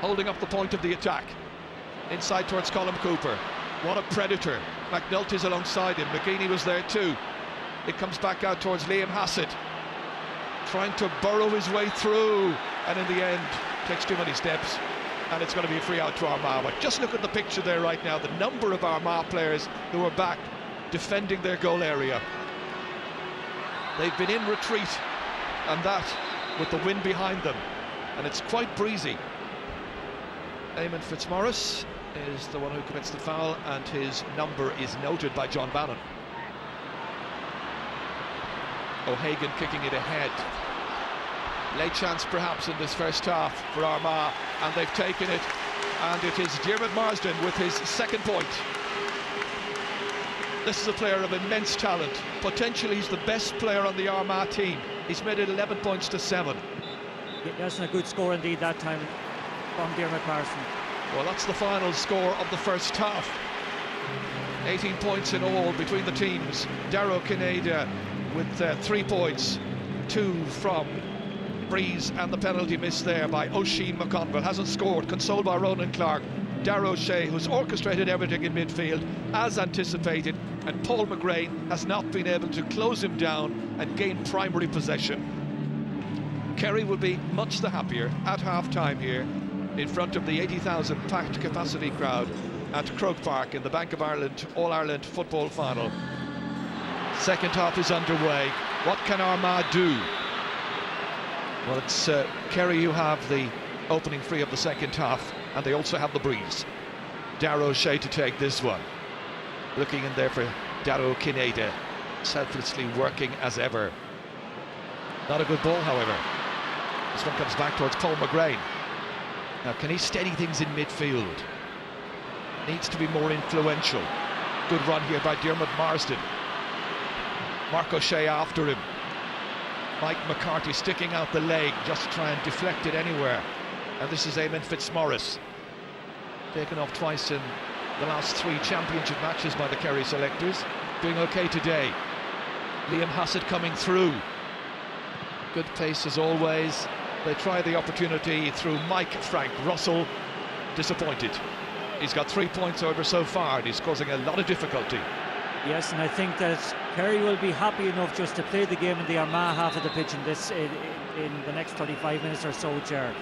Holding up the point of the attack. Inside towards Colm Cooper. What a predator. McNulty's alongside him. McGeeney was there too. It comes back out towards Liam Hassett. Trying to burrow his way through, and in the end takes too many steps, and it's going to be a free out to Armagh. But just look at the picture there right now, the number of Armagh players who are back defending their goal area. They've been in retreat, and that with the wind behind them, and it's quite breezy. Eamon Fitzmaurice is the one who commits the foul, and his number is noted by John Bannon. O'Hagan kicking it ahead. Late chance perhaps in this first half for Armagh, and they've taken it, and it is Diarmuid Marsden with his second point. This is a player of immense talent. Potentially he's the best player on the Armagh team. He's made it 11 points to 7. That's a good score indeed that time from Diarmuid Marsden. Well, that's the final score of the first half. 18 points in all between the teams. Darragh Kinnaird with 3 points, 2 from Breeze, and the penalty missed there by Oisin McConville. Hasn't scored, consoled by Ronan Clarke. Darragh O'Shea, who's orchestrated everything in midfield as anticipated, and Paul McGrain has not been able to close him down and gain primary possession. Kerry will be much the happier at half-time here in front of the 80,000 packed capacity crowd at Croke Park in the Bank of Ireland All-Ireland football final. Second half is underway. What can Armagh do? Well, it's Kerry who have the opening free of the second half, and they also have the breeze. Darragh O'Shea to take this one. Looking in there for Darragh Kinnaird, selflessly working as ever. Not a good ball, however. This one comes back towards Paul McGrain. Now, can he steady things in midfield? Needs to be more influential. Good run here by Diarmuid Marsden. Mark O'Shea after him. Mike McCarthy sticking out the leg just to try and deflect it anywhere. And this is Eamon Fitzmaurice, taken off twice in the last 3 championship matches by the Kerry selectors. Doing okay today. Liam Hassett coming through. Good pace as always. They try the opportunity through Mike Frank Russell. Disappointed. He's got 3 points over so far, and he's causing a lot of difficulty. Yes, and I think that Kerry will be happy enough just to play the game in the Armagh half of the pitch in the next 35 minutes or so, Ger.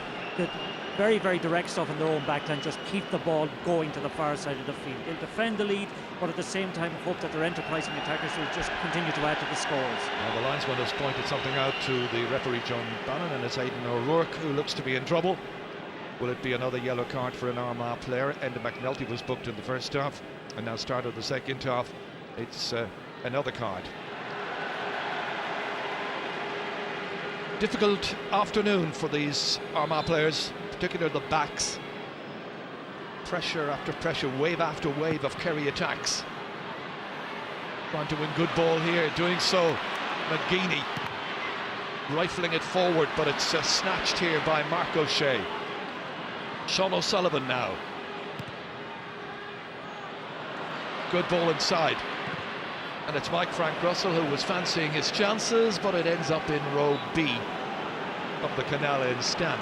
Very, very direct stuff in their own backline, just keep the ball going to the far side of the field. They'll defend the lead, but at the same time hope that their enterprising attackers will just continue to add to the scores. Now the linesman has pointed something out to the referee John Bannon, and it's Aidan O'Rourke who looks to be in trouble. Will it be another yellow card for an Armagh player? Enda McNulty was booked in the first half, and now started the second half. It's another card. Difficult afternoon for these Armagh players, particularly the backs. Pressure after pressure, wave after wave of Kerry attacks. Trying to win good ball here, doing so. McGeaney rifling it forward, but it's snatched here by Mark O'Shea. Sean O'Sullivan now. Good ball inside. And it's Mike Frank Russell who was fancying his chances, but it ends up in row B of the Canal End stand.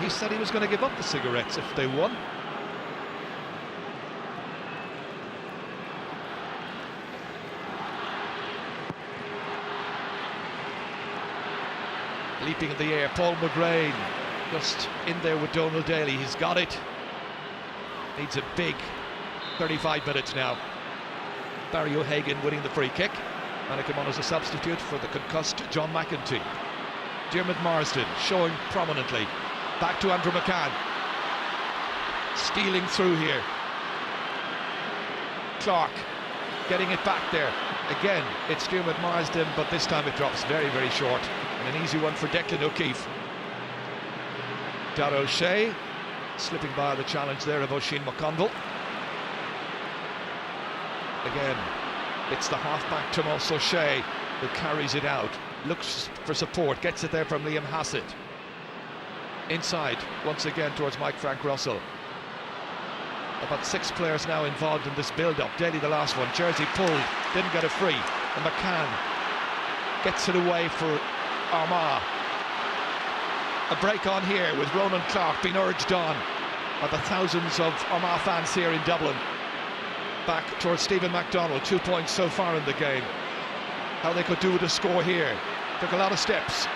He said he was going to give up the cigarettes if they won. Leaping in the air, Paul McGrain just in there with Donald Daly. He's got it. Needs a big 35 minutes now. Barry O'Hagan winning the free kick, and it came on as a substitute for the concussed John McEntee. Diarmuid Marsden showing prominently. Back to Andrew McCann. Stealing through here. Clarke getting it back there. Again, it's Diarmuid Marsden, but this time it drops very, very short. And an easy one for Declan O'Keefe. Darragh O'Shea slipping by the challenge there of Oisin McConville. Again, it's the half-back Tomas O'Shea who carries it out, looks for support, gets it there from Liam Hassett. Inside, once again towards Mike Frank Russell. About 6 players now involved in this build-up. Daly the last one, jersey pulled, didn't get it free. And McCann gets it away for Armagh. A break on here with Ronan Clarke being urged on by the thousands of Armagh fans here in Dublin. Back towards Stephen MacDonald, 2 points so far in the game. How they could do with a score here. Took a lot of steps.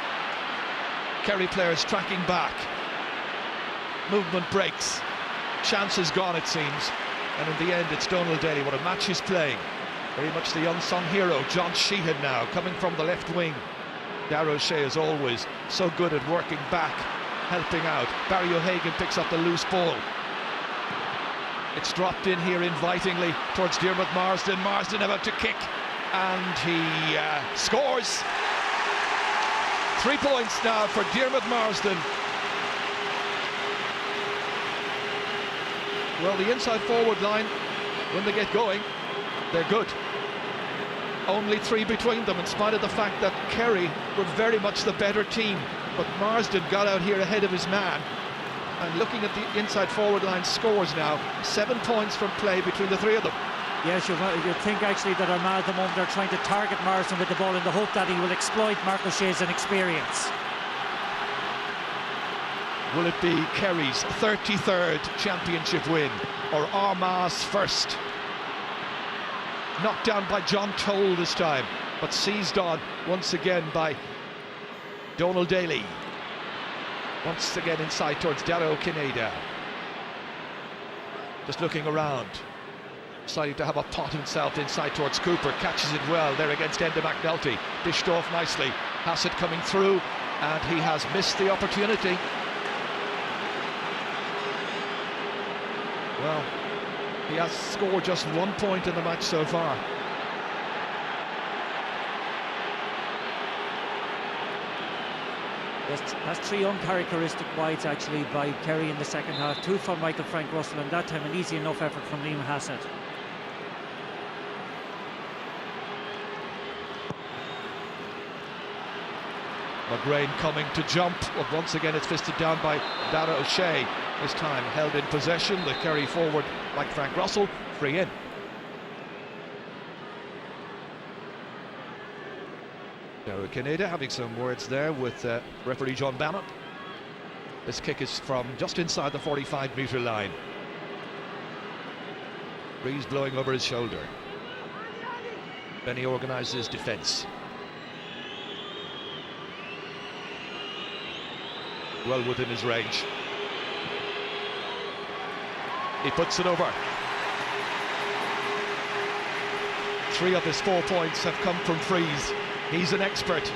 Kerry players tracking back. Movement breaks. Chance is gone, it seems. And in the end, it's Donald Daly. What a match he's playing. Very much the unsung hero. John Sheehan now coming from the left wing. Darragh O'Shea, as always, so good at working back, helping out. Barry O'Hagan picks up the loose ball. It's dropped in here invitingly towards Diarmuid Marsden. Marsden about to kick, and he scores. 3 points now for Diarmuid Marsden. Well, the inside forward line, when they get going, they're good. Only 3 between them, in spite of the fact that Kerry were very much the better team. But Marsden got out here ahead of his man. And looking at the inside forward line scores now, 7 points from play between the 3 of them. Yes, you'd think actually that Armagh at the moment are trying to target Marsden with the ball in the hope that he will exploit Mark O'Shea's inexperience. Will it be Kerry's 33rd championship win, or Armagh's first? Knocked down by John Toll this time, but seized on once again by Donald Daly. Once again inside towards Darragh O'Kinneida. Just looking around, deciding to have a pot himself inside towards Cooper. Catches it well there against Enda McNulty. Dished off nicely. Hassett coming through, and he has missed the opportunity. Well, he has scored just 1 point in the match so far. That's 3 uncharacteristic wides actually by Kerry in the second half. 2 from Michael Frank Russell, and that time an easy enough effort from Liam Hassett. McGrain coming to jump, but once again it's fisted down by Darragh O'Shea. This time held in possession. The Kerry forward, like Frank Russell, free in. Darragh O'Kinneida having some words there with referee John Bannon. This kick is from just inside the 45-metre line. Breeze blowing over his shoulder. Then he organises defence. Well within his range. He puts it over. 3 of his 4 points have come from frees. He's an expert.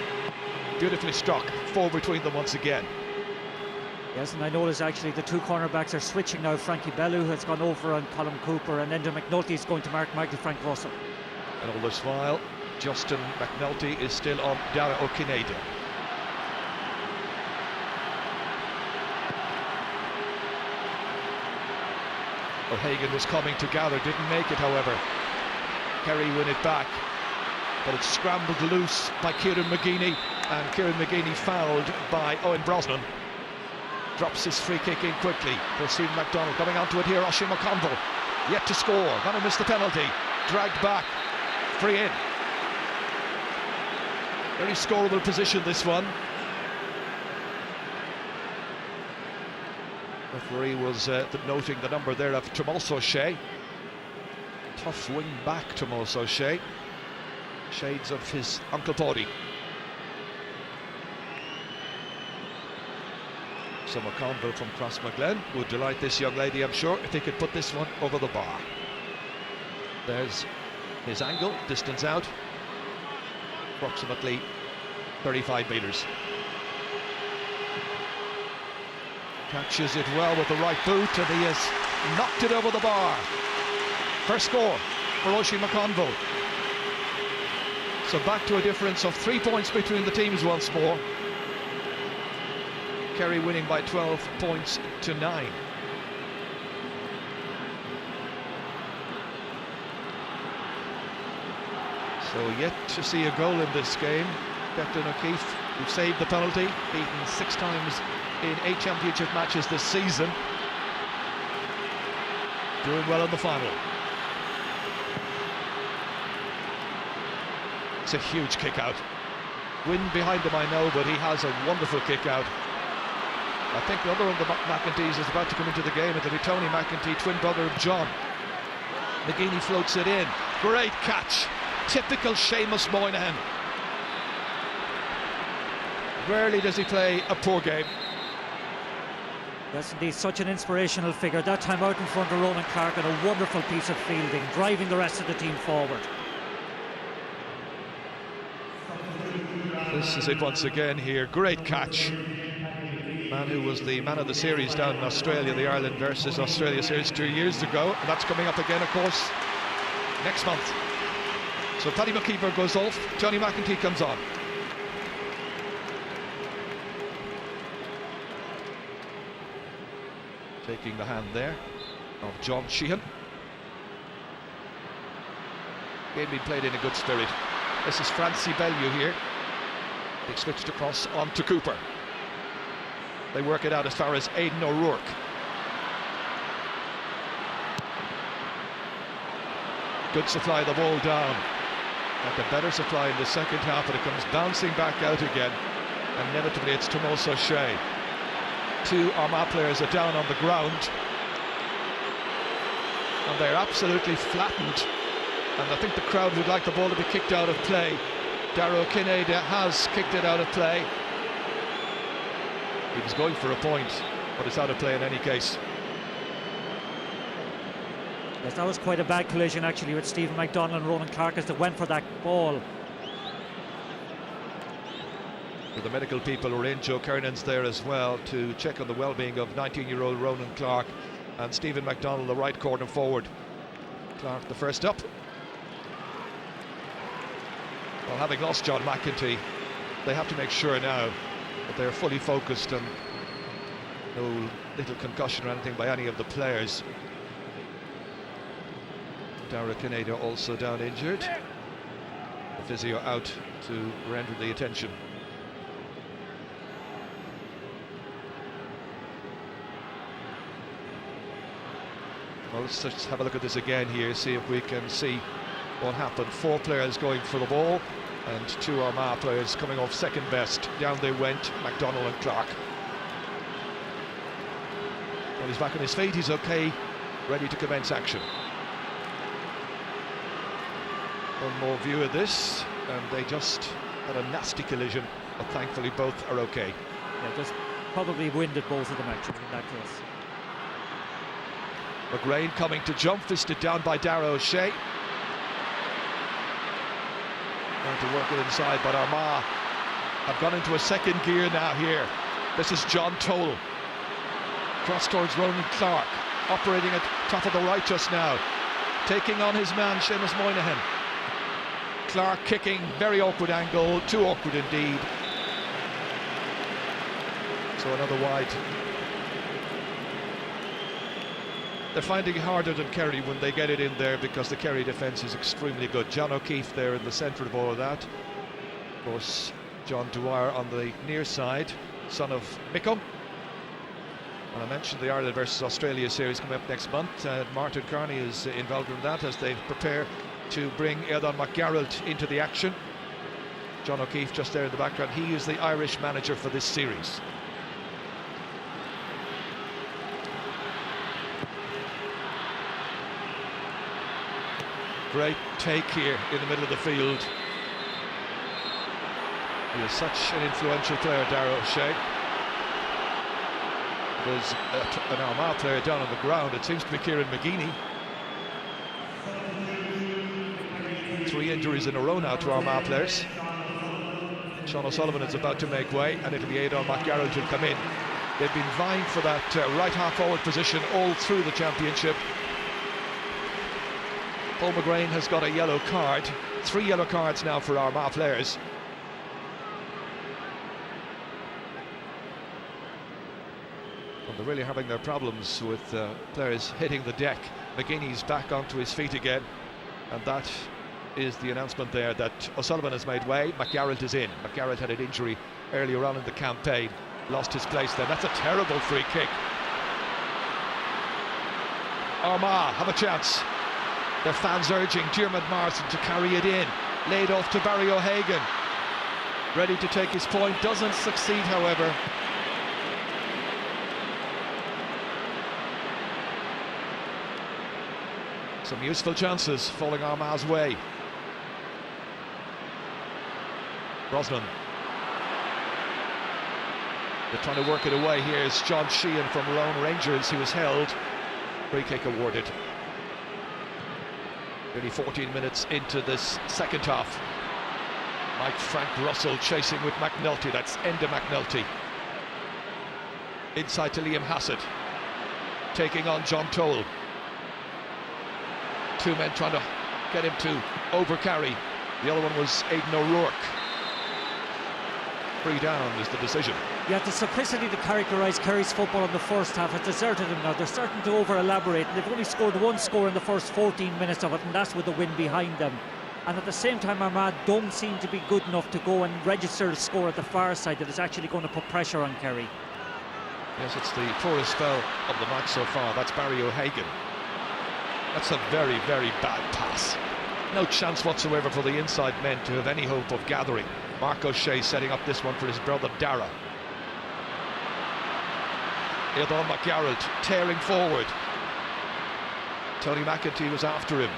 Beautifully struck. 4 between them once again. Yes, and I notice actually the 2 cornerbacks are switching now. Frankie Bellew has gone over on Colin Cooper, and Enda McNulty is going to mark Michael Frank Russell. And all this while, Justin McNulty is still on Darragh O'Kinneida. O'Hagan was coming to gather, didn't make it, however. Kerry win it back, but it's scrambled loose by Kieran McGeeney, and Kieran McGeeney fouled by Owen Brosnan. Drops his free kick in quickly for Stephen MacDonald. Coming onto it here, Oisin McConville, yet to score, gonna miss the penalty. Dragged back, free in. Very scoreable position, this one. Referee was noting the number there of Tomas O'Shea. Tough wing back, Tomas O'Shea. Shades of his Uncle Paddy. So McConville from Crossmaglen would delight this young lady, I'm sure, if he could put this one over the bar. There's his angle, distance out, approximately 35 metres. Catches it well with the right boot, and he has knocked it over the bar. First score for Oisin McConville. So back to a difference of 3 points between the teams once more. Kerry winning by 12 points to 9. So yet to see a goal in this game. Declan O'Keefe, who saved the penalty, beaten 6 times in 8 championship matches this season, doing well in the final. It's a huge kick out. Wind behind him, I know, but he has a wonderful kick out. I think the other one of the McEntees is about to come into the game. It'll be Tony McEntee, twin brother of John. McGeeney floats it in. Great catch. Typical Seamus Moynihan. Rarely does he play a poor game. Yes, indeed, such an inspirational figure. That time out in front of Ronan Clark, and a wonderful piece of fielding, driving the rest of the team forward. This is it once again here. Great catch. Man who was the man of the series down in Australia, the Ireland versus Australia series 2 years ago. And that's coming up again, of course, next month. So Paddy McKeever goes off, Johnny McEntee comes on. Taking the hand there of John Sheehan. Game being played in a good spirit. This is Francie Bellew here. They switched across on to Cooper. They work it out as far as Aidan O'Rourke. Good supply of the ball down. And the better supply in the second half, but it comes bouncing back out again. And inevitably it's Tomás O'Shea. Two Armagh players are down on the ground. And they're absolutely flattened. And I think the crowd would like the ball to be kicked out of play. Darragh Kinnaird has kicked it out of play. He was going for a point, but it's out of play in any case. Yes, that was quite a bad collision actually with Stephen McDonald and Ronan Clark as they went for that ball. The medical people were in. Joe Kernan's there as well to check on the well-being of 19-year-old Ronan Clark and Stephen McDonald, the right corner forward. Clark the first up. Well, having lost John McEntee, they have to make sure now that they're fully focused and no little concussion or anything by any of the players. Darragh Kinnaird also down injured. The physio out to render the attention. Well, let's just have a look at this again here, see if we can see what happened. 4 players going for the ball and 2 Armagh players coming off second best. Down they went, McDonald and Clark. Well, he's back on his feet, he's okay, ready to commence action. One more view of this, and they just had a nasty collision, but thankfully both are okay. Yeah, just probably winded both of them actually in that case. McGrain coming to jump, fisted down by Darragh O'Shea. Trying to work it inside, but Armagh have gone into a second gear now here. This is John Toll. Cross towards Ronan Clark, operating at top of the right just now. Taking on his man, Seamus Moynihan. Clark kicking, very awkward angle, too awkward indeed. So another wide. They're finding it harder than Kerry when they get it in there because the Kerry defence is extremely good. John O'Keefe there in the centre of all of that. Of course, John Dwyer on the near side, son of Mickham. And I mentioned the Ireland versus Australia series coming up next month. Martin Carney is involved in that as they prepare to bring Aidan McGarrett into the action. John O'Keefe just there in the background. He is the Irish manager for this series. Great take here in the middle of the field. He is such an influential player, Darragh O'Shea. There's an Armagh player down on the ground. It seems to be Kieran McGeeney. 3 injuries in a row now to Armagh players. Sean O'Sullivan is about to make way, and it'll be Aidan McGarrett who'll come in. They've been vying for that right half forward position all through the championship. Paul McGrain has got a yellow card. 3 yellow cards now for Armagh players. Well, they're really having their problems with players hitting the deck. McGeeney's back onto his feet again, and that is the announcement there that O'Sullivan has made way. McGarrett is in. McGarrett had an injury earlier on in the campaign, lost his place then. That's a terrible free kick. Armagh have a chance. Their fans urging Diarmuid Marsden to carry it in. Laid off to Barry O'Hagan. Ready to take his point. Doesn't succeed, however. Some useful chances falling Armagh's way. Brosnan. They're trying to work it away. Here's John Sheehan from Lone Rangers, who was held. Free kick awarded. Nearly 14 minutes into this second half. Frank Russell chasing with McNulty. That's Enda McNulty. Inside to Liam Hassett. Taking on John Toll. Two men trying to get him to overcarry. The other one was Aidan O'Rourke. Free down is the decision. Yeah, the simplicity that characterised Kerry's football in the first half has deserted them now. They're starting to over-elaborate. They've only scored one score in the first 14 minutes of it, and that's with the win behind them. And at the same time, Armagh don't seem to be good enough to go and register a score at the far side that is actually going to put pressure on Kerry. Yes, it's the poorest spell of the match so far. That's Barry O'Hagan. That's a very, very bad pass. No chance whatsoever for the inside men to have any hope of gathering. Mark O'Shea setting up this one for his brother Dara. Aidan McGarrett tearing forward. Tony McEntee was after him.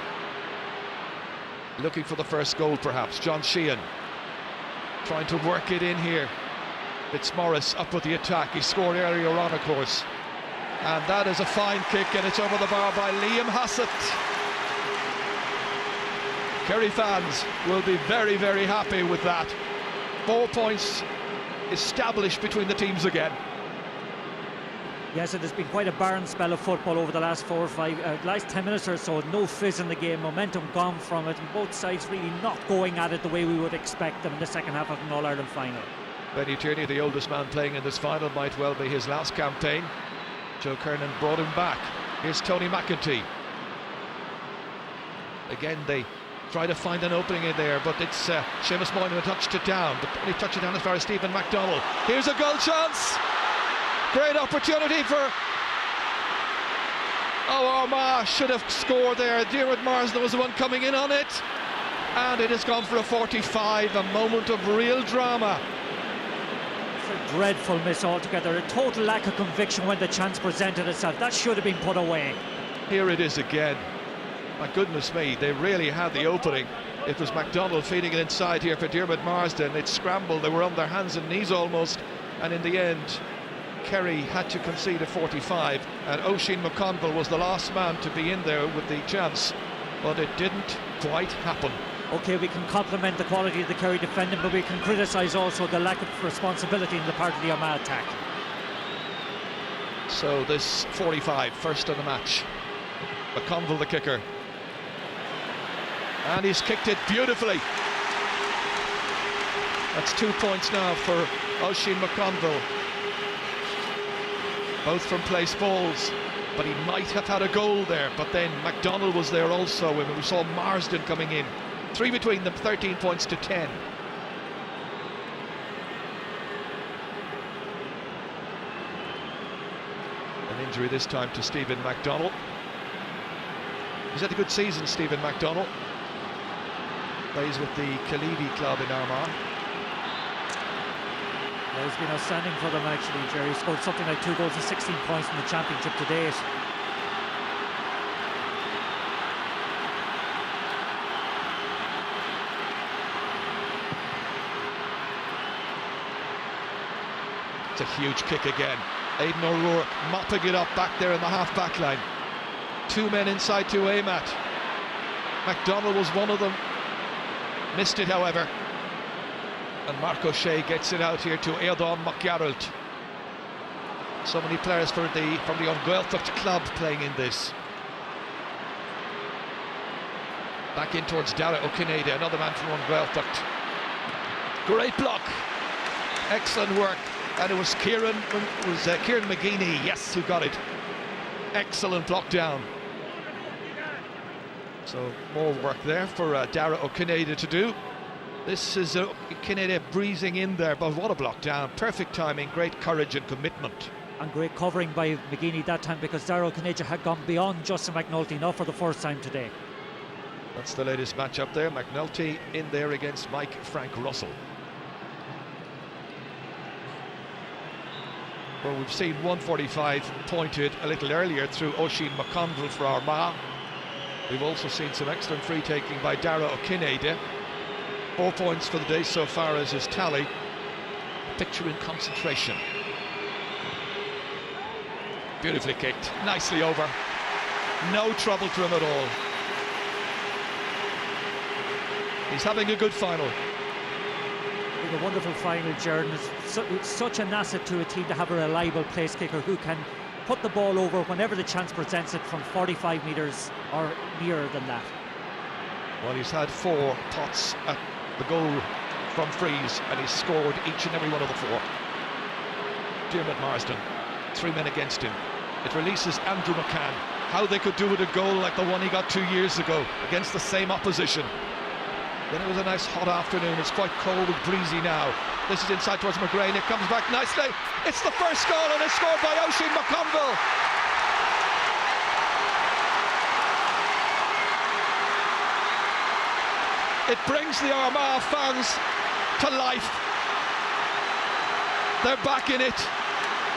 Looking for the first goal perhaps. John Sheehan trying to work it in here. Fitzmaurice up with the attack. He scored earlier on, of course. And that is a fine kick, and it's over the bar by Liam Hassett. Kerry fans will be very, very happy with that. 4 points established between the teams again. Yes, it has been quite a barren spell of football over the last 10 minutes or so. No fizz in the game, momentum gone from it, and both sides really not going at it the way we would expect them in the second half of an All-Ireland final. Benny Tierney, the oldest man playing in this final, might well be his last campaign. Joe Kernan brought him back. Here's Tony McEntee. Again, they try to find an opening in there, but it's Seamus Moynihan who touched it down. But he touched it down as far as Stephen McDonald. Here's a goal chance. Great opportunity for... Armagh should have scored there. Diarmuid Marsden was the one coming in on it. And it has gone for a 45, a moment of real drama. It's a dreadful miss altogether. A total lack of conviction when the chance presented itself. That should have been put away. Here it is again. My goodness me, they really had the opening. It was McDonald feeding it inside here for Diarmuid Marsden. It scrambled, they were on their hands and knees almost. And in the end, Kerry had to concede a 45, and Oisin McConville was the last man to be in there with the chance, but it didn't quite happen. OK, we can compliment the quality of the Kerry defending, but we can criticise also the lack of responsibility in the part of the Armagh attack. So this 45, first of the match. McConville the kicker. And he's kicked it beautifully. That's 2 points now for Oisin McConville. Both from place balls, but he might have had a goal there. But then McDonald was there also, and we saw Marsden coming in. 3 between them, 13 points to 10. An injury this time to Stephen McDonald. He's had a good season, Stephen McDonald. Plays with the Kalivi club in Armagh. Yeah, he's been outstanding for them actually, Jerry. He scored something like 2 goals and 16 points in the championship to date. It's a huge kick again. Aidan O'Rourke mopping it up back there in the half-back line. 2 men inside to aim at. McDonald was one of them. Missed it, however. And Mark O'Shea gets it out here to Aidan McGarrett. So many players from the Ungaeltacht club playing in this. Back in towards Dara O'Kineda, another man from Ungaeltacht. Great block. Excellent work. And it was Kieran McGeaney, yes, who got it. Excellent block down. So more work there for Dara O'Kineda to do. This is O'Kineda breezing in there, but what a block down. Perfect timing, great courage and commitment. And great covering by McGeaney that time, because Dara O'Kineda had gone beyond Justin McNulty, not for the first time today. That's the latest match up there. McNulty in there against Frank Russell. Well, we've seen 145 pointed a little earlier through Oisin McConville for Armagh. We've also seen some excellent free taking by Dara O'Kineda. 4 points for the day so far as his tally. Picture in concentration. Beautifully kicked, nicely over. No trouble to him at all. He's having a good final. A wonderful final, Jordan. It's such an asset to a team to have a reliable place kicker who can put the ball over whenever the chance presents it from 45 metres or nearer than that. Well, he's had 4 pots at the goal from frees, and he's scored each and every one of the 4. Dermot Marsden, 3 men against him. It releases Andrew McCann. How they could do with a goal like the one he got 2 years ago against the same opposition. Then it was a nice hot afternoon. It's quite cold and breezy now. This is inside towards McGrain. It comes back nicely. It's the first goal, and it's scored by Oisin McConville. It brings the Armagh fans to life. They're back in it.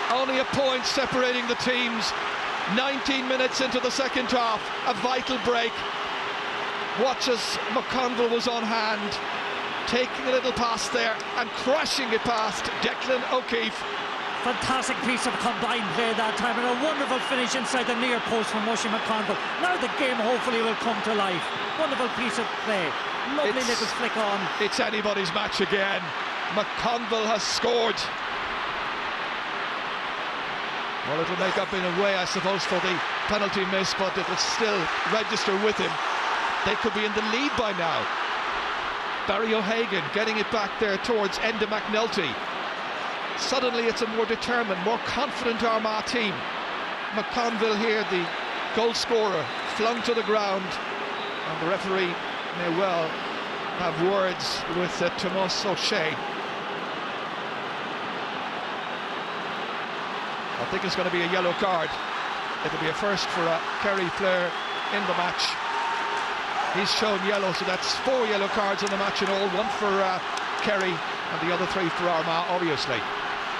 Only a point separating the teams. 19 minutes into the second half, a vital break. Watch as McConville was on hand, taking a little pass there and crashing it past Declan O'Keefe. Fantastic piece of combined play that time, and a wonderful finish inside the near post from Oisin McConville. Now the game hopefully will come to life. Wonderful piece of play. Lovely little flick on. It's anybody's match again. McConville has scored. Well, it'll make up in a way, I suppose, for the penalty miss, but it'll still register with him. They could be in the lead by now. Barry O'Hagan getting it back there towards Enda McNulty. Suddenly it's a more determined, more confident Armagh team. McConville here, the goal scorer, flung to the ground, and the referee may well have words with Tomás O'Shea. I think it's going to be a yellow card. It'll be a first for a Kerry player in the match. He's shown yellow, so that's 4 yellow cards in the match in all. 1 for Kerry and the other 3 for Armagh, obviously.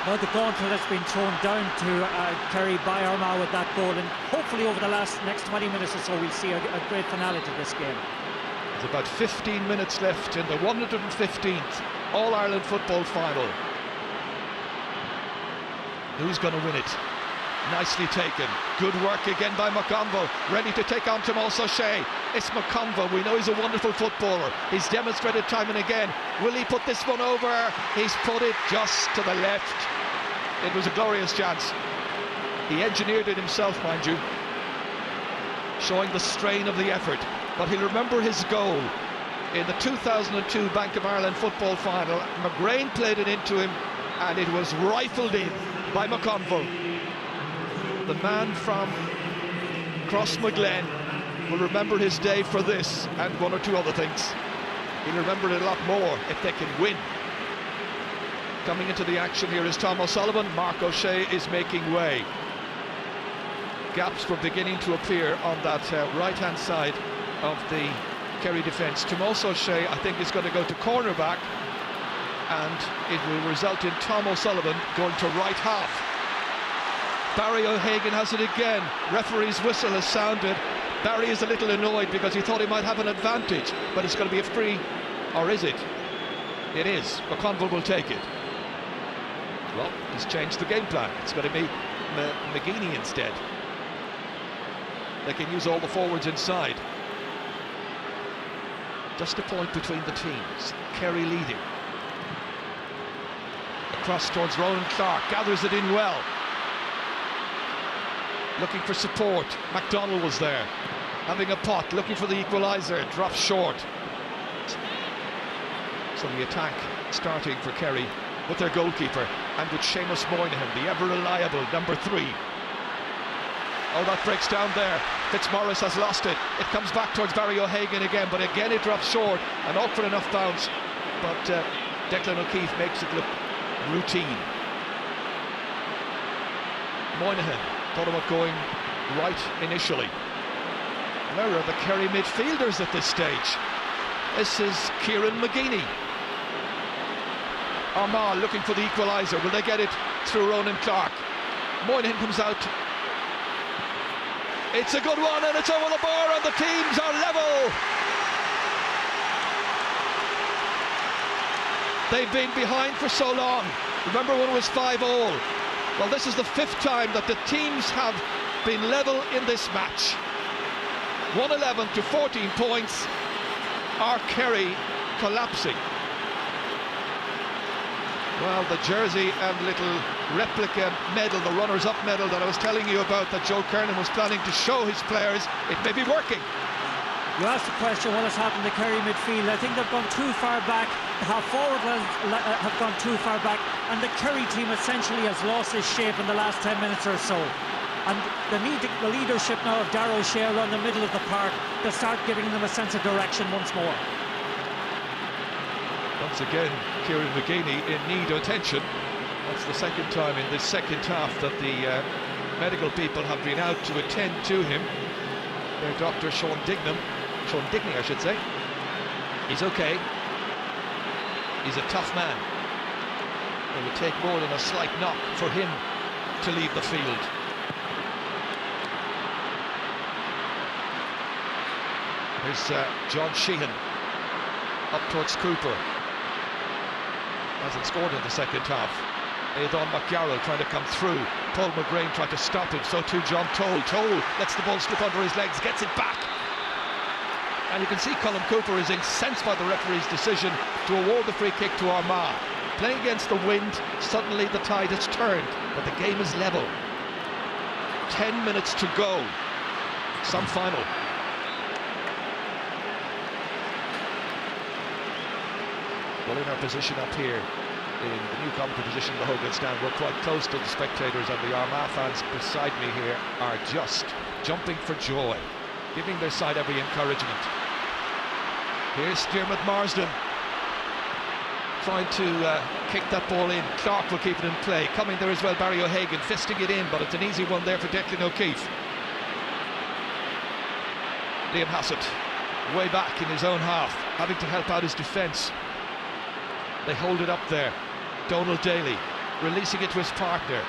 Well, the gauntlet has been thrown down to Kerry by Armagh with that goal, and hopefully over the next 20 minutes or so we'll see a great finale to this game. There's about 15 minutes left in the 115th All-Ireland football final. Who's going to win it? Nicely taken. Good work again by McConville. Ready to take on Tomás O'Shea. It's McConville. We know he's a wonderful footballer. He's demonstrated time and again. Will he put this one over? He's put it just to the left. It was a glorious chance. He engineered it himself, mind you, showing the strain of the effort. But he'll remember his goal in the 2002 Bank of Ireland football final. McGrain played it into him, and it was rifled in by McConville. The man from Crossmaglen will remember his day for this and 1 or 2 other things. He'll remember it a lot more if they can win. Coming into the action here is Tom O'Sullivan. Mark O'Shea is making way. Gaps were beginning to appear on that right-hand side of the Kerry defence. Tomás O'Shea, I think, is going to go to cornerback, and it will result in Tom O'Sullivan going to right half. Barry O'Hagan has it again. Referee's whistle has sounded. Barry is a little annoyed because he thought he might have an advantage, but it's going to be a free, or is it? It is. McConville will take it. Well, he's changed the game plan. It's going to be McGeaney instead. They can use all the forwards inside. Just a point between the teams. Kerry leading. Across towards Ronan Clark, gathers it in well. Looking for support. MacDonald was there, having a pot, looking for the equaliser, drops short. So the attack starting for Kerry with their goalkeeper and with Seamus Moynihan, the ever-reliable number 3. Oh, that breaks down there. Fitzmaurice has lost it. It comes back towards Barry O'Hagan again, but again it drops short. An awkward enough bounce, but Declan O'Keefe makes it look routine. Moynihan thought about going right initially. Where are the Kerry midfielders at this stage? This is Kieran McGeaney. Armagh looking for the equaliser. Will they get it through Ronan Clark? Moynihan comes out. It's a good one, and it's over the bar, and the teams are level. They've been behind for so long. Remember when it was 5-5? Well, this is the 5th time that the teams have been level in this match. 111 to 14 points. Are Kerry collapsing? Well, the jersey and little replica medal, the runners-up medal that I was telling you about that Joe Kernan was planning to show his players, it may be working. You asked the question, what has happened to Kerry midfield? I think they've gone too far back. The half-forward have gone too far back, and the Kerry team essentially has lost its shape in the last 10 minutes or so. And they need the leadership now of Darragh O'Shea around the middle of the park to start giving them a sense of direction once more. Once again, Kieran McGeeney in need of attention. That's the second time in this second half that the medical people have been out to attend to him. Their doctor, Sean Digney, I should say. He's okay. He's a tough man. It would take more than a slight knock for him to leave the field. Here's John Sheehan up towards Cooper. Hasn't scored in the second half. Aidan McGarrell trying to come through. Paul McGrain trying to stop him. So too John Toll. Toll lets the ball slip under his legs, gets it back. And you can see Colin Cooper is incensed by the referee's decision to award the free kick to Armagh. Playing against the wind, suddenly the tide has turned, but the game is level. 10 minutes to go. Some final. Well, in our position up here, in the new commentary position, the Hogan stand, we're quite close to the spectators, and the Armagh fans beside me here are just jumping for joy, giving their side every encouragement. Here's Dermot Marsden trying to kick that ball in. Clark will keep it in play. Coming there as well, Barry O'Hagan fisting it in, but it's an easy one there for Declan O'Keefe. Liam Hassett way back in his own half, having to help out his defence. They hold it up there. Donald Daly releasing it to his partner.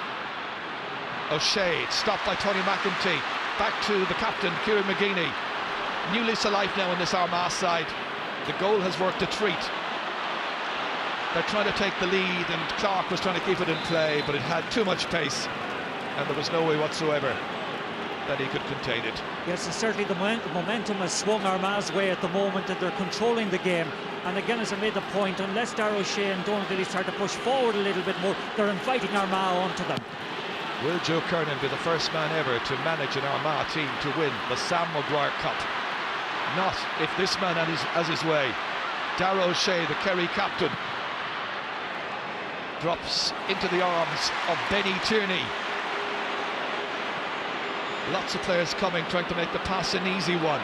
O'Shea, stopped by Tony McEntee. Back to the captain, Kieran McGeeney. New lease of life now in this Armagh side. The goal has worked a treat. They're trying to take the lead, and Clark was trying to keep it in play, but it had too much pace, and there was no way whatsoever that he could contain it. Yes, and certainly the momentum has swung Armagh's way at the moment, and they're controlling the game. And again, as I made the point, unless Darragh O'Shea and Donald Daly start to push forward a little bit more, they're inviting Armagh onto them. Will Joe Kernan be the first man ever to manage an Armagh team to win the Sam Maguire Cup? Not if this man has his way. Darragh O'Shea, the Kerry captain, drops into the arms of Benny Tierney. Lots of players coming, trying to make the pass an easy one.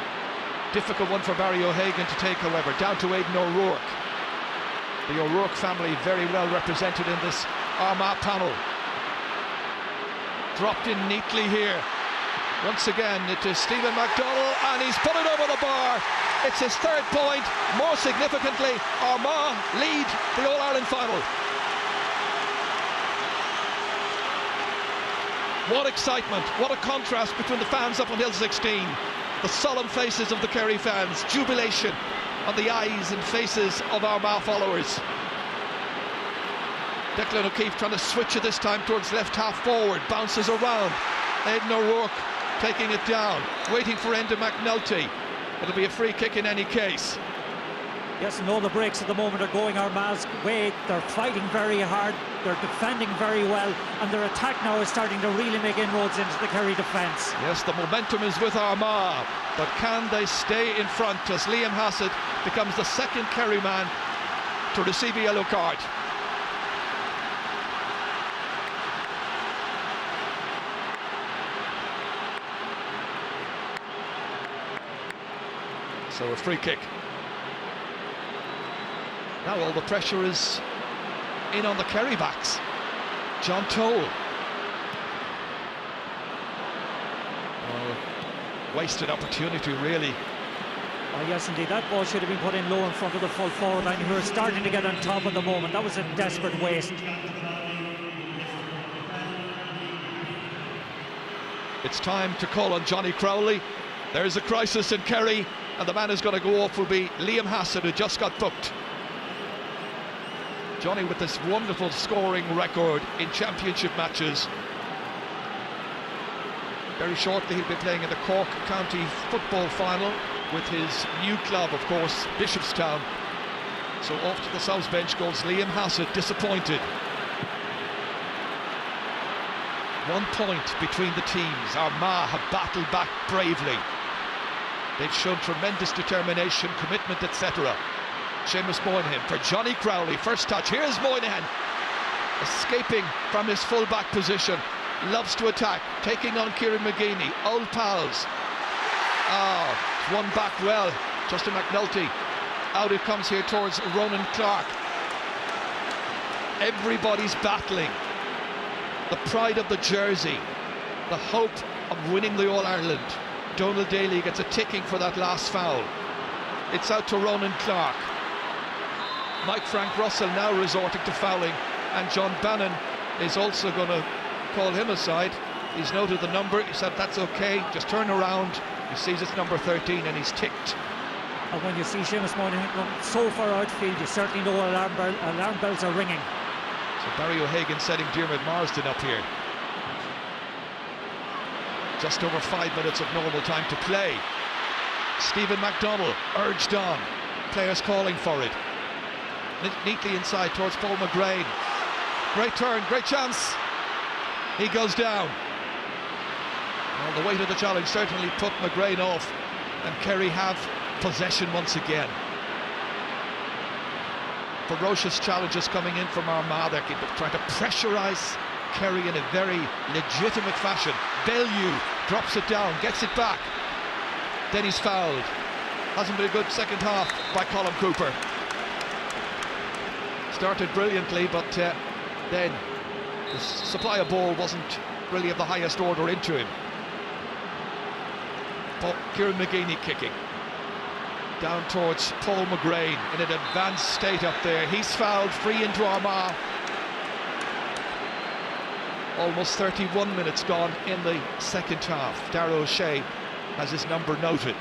Difficult one for Barry O'Hagan to take, however. Down to Aidan O'Rourke. The O'Rourke family very well represented in this Armagh panel. Dropped in neatly here. Once again, it is Stephen McDonnell, and he's put it over the bar. It's his 3rd point. More significantly, Armagh lead the All-Ireland final. What excitement, what a contrast between the fans up on Hill 16. The solemn faces of the Kerry fans, jubilation on the eyes and faces of Armagh followers. Declan O'Keefe trying to switch it this time towards left half forward, bounces around. Aidan O'Rourke taking it down, waiting for Enda McNulty. It'll be a free kick in any case. Yes, and all the breaks at the moment are going Armagh's way. They're fighting very hard, they're defending very well, and their attack now is starting to really make inroads into the Kerry defence. Yes, the momentum is with Armagh, but can they stay in front as Liam Hassett becomes the 2nd Kerry man to receive a yellow card? So a free kick. Now all the pressure is in on the Kerry backs. John Toll. Oh, wasted opportunity, really. Oh yes, indeed, that ball should have been put in low in front of the full forward line, who are starting to get on top at the moment. That was a desperate waste. It's time to call on Johnny Crowley. There's a crisis in Kerry, and the man who's going to go off will be Liam Hassett, who just got booked. Johnny with this wonderful scoring record in championship matches. Very shortly he'll be playing in the Cork County football final with his new club, of course, Bishopstown. So off to the South bench goes Liam Hassett, disappointed. 1 point between the teams. Armagh have battled back bravely. They've shown tremendous determination, commitment, etc. Seamus Moynihan for Johnny Crowley. First touch. Here's Moynihan, escaping from his full-back position. Loves to attack, taking on Kieran McGeeney. Old pals. Won back well. Justin McNulty. Out it comes here towards Ronan Clark. Everybody's battling. The pride of the jersey. The hope of winning the All-Ireland. Donald Daly gets a ticking for that last foul. It's out to Ronan Clark. Mike Frank Russell now resorting to fouling, and John Bannon is also going to call him aside. He's noted the number, he said that's okay, just turn around. He sees it's number 13 and he's ticked. And when you see Seamus Moynihan going so far outfield, you certainly know alarm bells are ringing. So Barry O'Hagan setting Diarmuid Marsden up here. Just over 5 minutes of normal time to play. Stephen McDonnell urged on, players calling for it. Neatly inside towards Paul McGrain. Great turn, great chance. He goes down. Well, the weight of the challenge certainly put McGrain off, and Kerry have possession once again. Ferocious challenges coming in from Armagh. They're trying to pressurise Kerry in a very legitimate fashion. Bellew drops it down, gets it back. Then he's fouled. Hasn't been a good second half by Colm Cooper. Started brilliantly, but then the supply of ball wasn't really of the highest order into him. Kieran McGeeney kicking down towards Paul McGrain in an advanced state up there. He's fouled, free into Armagh. Almost 31 minutes gone in the second half. Darragh O'Shea has his number noted.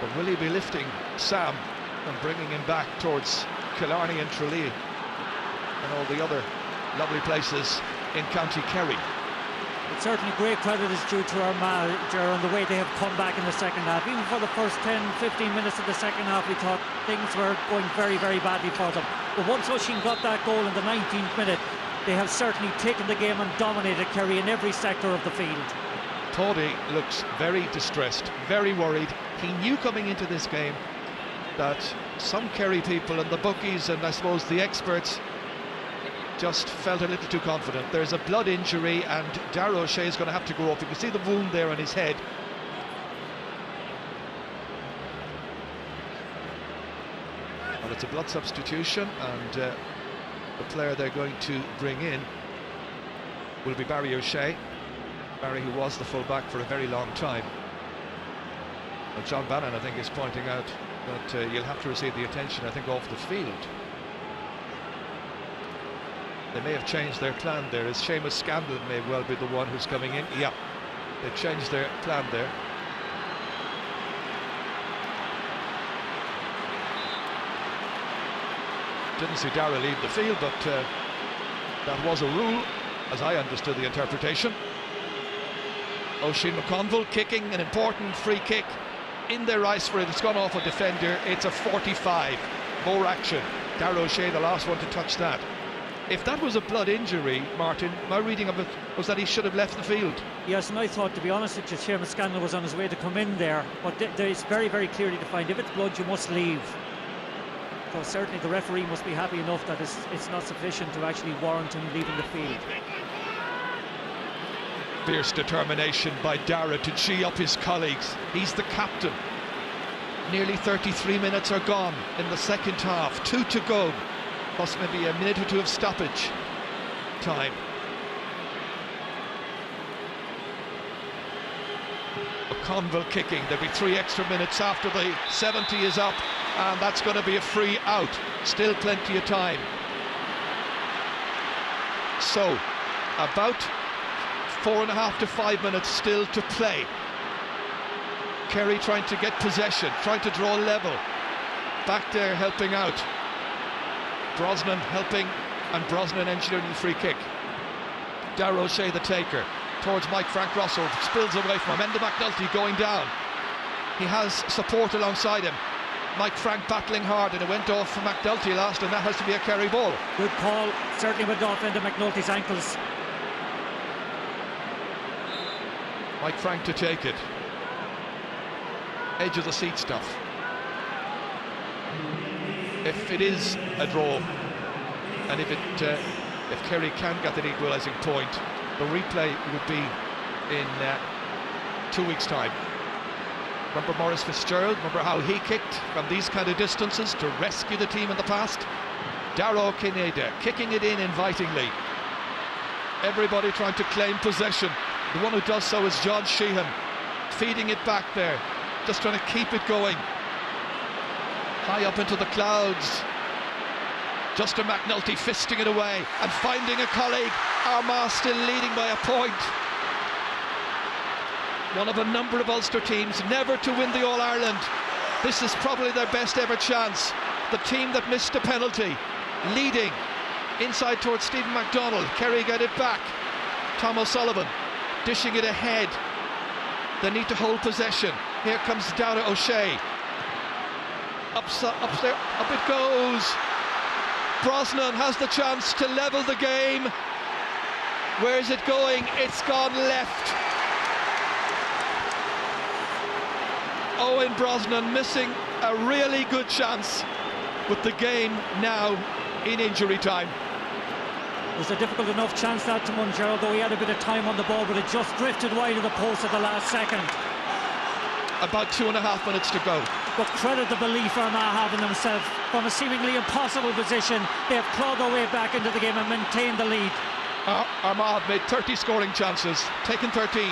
But will he be lifting Sam and bringing him back towards Killarney and Tralee and all the other lovely places in County Kerry? It's certainly great credit is due to Armagh on the way they have come back in the second half. Even for the first 10-15 minutes of the second half, we thought things were going very, very badly for them. But once Oisín got that goal in the 19th minute, they have certainly taken the game and dominated Kerry in every sector of the field. Toddy looks very distressed, very worried. He knew coming into this game that some Kerry people and the bookies and I suppose the experts just felt a little too confident. There's a blood injury and Darragh O'Shea is going to have to go up. You can see the wound there on his head. Well, it's a blood substitution, and the player they're going to bring in will be Barry O'Shea. Barry, who was the full-back for a very long time. Well, John Bannon, I think, is pointing out that you'll have to receive the attention, I think, off the field. They may have changed their plan there, as Seamus Scandal may well be the one who's coming in. Yeah, they've changed their plan there. Didn't see Darragh leave the field, but that was a rule, as I understood the interpretation. Oisín McConville kicking an important free kick in their ice for it. It's gone off a defender. It's a 45. More action. Darragh O'Shea, the last one to touch that. If that was a blood injury, Martin, my reading of it was that he should have left the field. Yes, and I thought, to be honest with you, Seamus Scandal was on his way to come in there, but it's very, very clearly defined. If it's blood, you must leave. So certainly the referee must be happy enough that it's not sufficient to actually warrant him leaving the field. Fierce determination by Darragh to gee up his colleagues. He's the captain. Nearly 33 minutes are gone in the second half. 2 to go. Plus maybe a minute or two of stoppage time. McConville kicking. There'll be 3 extra minutes after the 70 is up, and that's going to be a free out. Still plenty of time. So about 4.5 to 5 minutes still to play. Kerry trying to get possession, trying to draw level. Back there helping out. Brosnan helping, and Brosnan engineering the free kick. Darragh O'Shea the taker towards Mike Frank Russell, spills away from him. Enda McNulty going down. He has support alongside him. Mike Frank battling hard, and it went off for McNulty last, and that has to be a Kerry ball. Good call, certainly went off into McNulty's ankles. Mike Frank to take it. Edge of the seat stuff. If it is a draw, and if Kerry can get an equalising point, the replay would be in 2 weeks' time. Remember Maurice Fitzgerald? Remember how he kicked from these kind of distances to rescue the team in the past? Darragh Kinneida kicking it in invitingly. Everybody trying to claim possession. The one who does so is John Sheehan, feeding it back there, just trying to keep it going. High up into the clouds. Justin McNulty fisting it away and finding a colleague. Armagh still leading by a point. One of a number of Ulster teams never to win the All-Ireland. This is probably their best ever chance. The team that missed a penalty, leading inside towards Stephen MacDonald. Kerry get it back. Tom O'Sullivan dishing it ahead. They need to hold possession. Here comes Darragh O'Shea. Up there, up it goes. Brosnan has the chance to level the game. Where is it going? It's gone left. Owen Brosnan missing a really good chance, with the game now in injury time. It was a difficult enough chance that to Muncher, although he had a bit of time on the ball, but it just drifted wide of the post at the last second. About 2.5 minutes to go. But credit the belief Armagh have in themselves. From a seemingly impossible position, they have clawed their way back into the game and maintained the lead. Armagh have made 30 scoring chances, taken 13.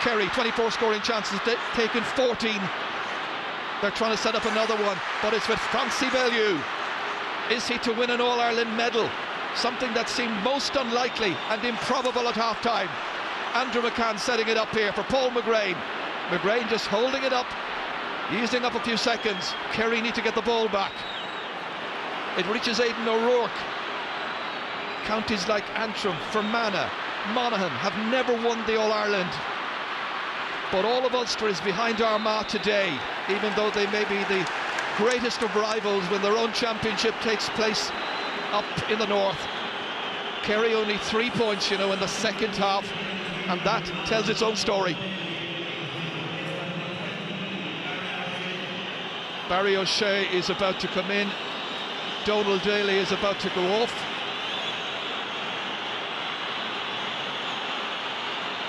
Kerry, 24 scoring chances, taken 14. They're trying to set up another one, but it's with Francis Bellew. Is he to win an All-Ireland medal? Something that seemed most unlikely and improbable at half-time. Andrew McCann setting it up here for Paul McGrain. McGrain just holding it up, using up a few seconds. Kerry need to get the ball back. It reaches Aidan O'Rourke. Counties like Antrim, Fermanagh, Monaghan have never won the All-Ireland. But all of Ulster is behind Armagh today, even though they may be the greatest of rivals when their own championship takes place up in the north. Kerry only 3 points, in the second half, and that tells its own story. Barry O'Shea is about to come in. Donald Daly is about to go off.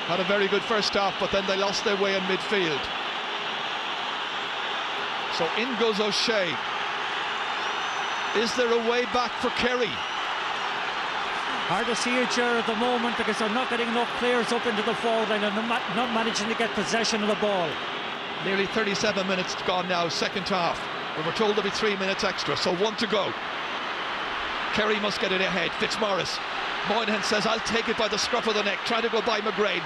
Had a very good first half, but then they lost their way in midfield. So in goes O'Shea. Is there a way back for Kerry? Hard to see it, Ger, at the moment, because they're not getting enough players up into the forward line and not managing to get possession of the ball. Nearly 37 minutes gone now, second half. We were told there'll be 3 minutes extra, so 1 to go. Kerry must get it ahead. Fitzmaurice. Moynihan says, I'll take it by the scruff of the neck, trying to go by McGrain.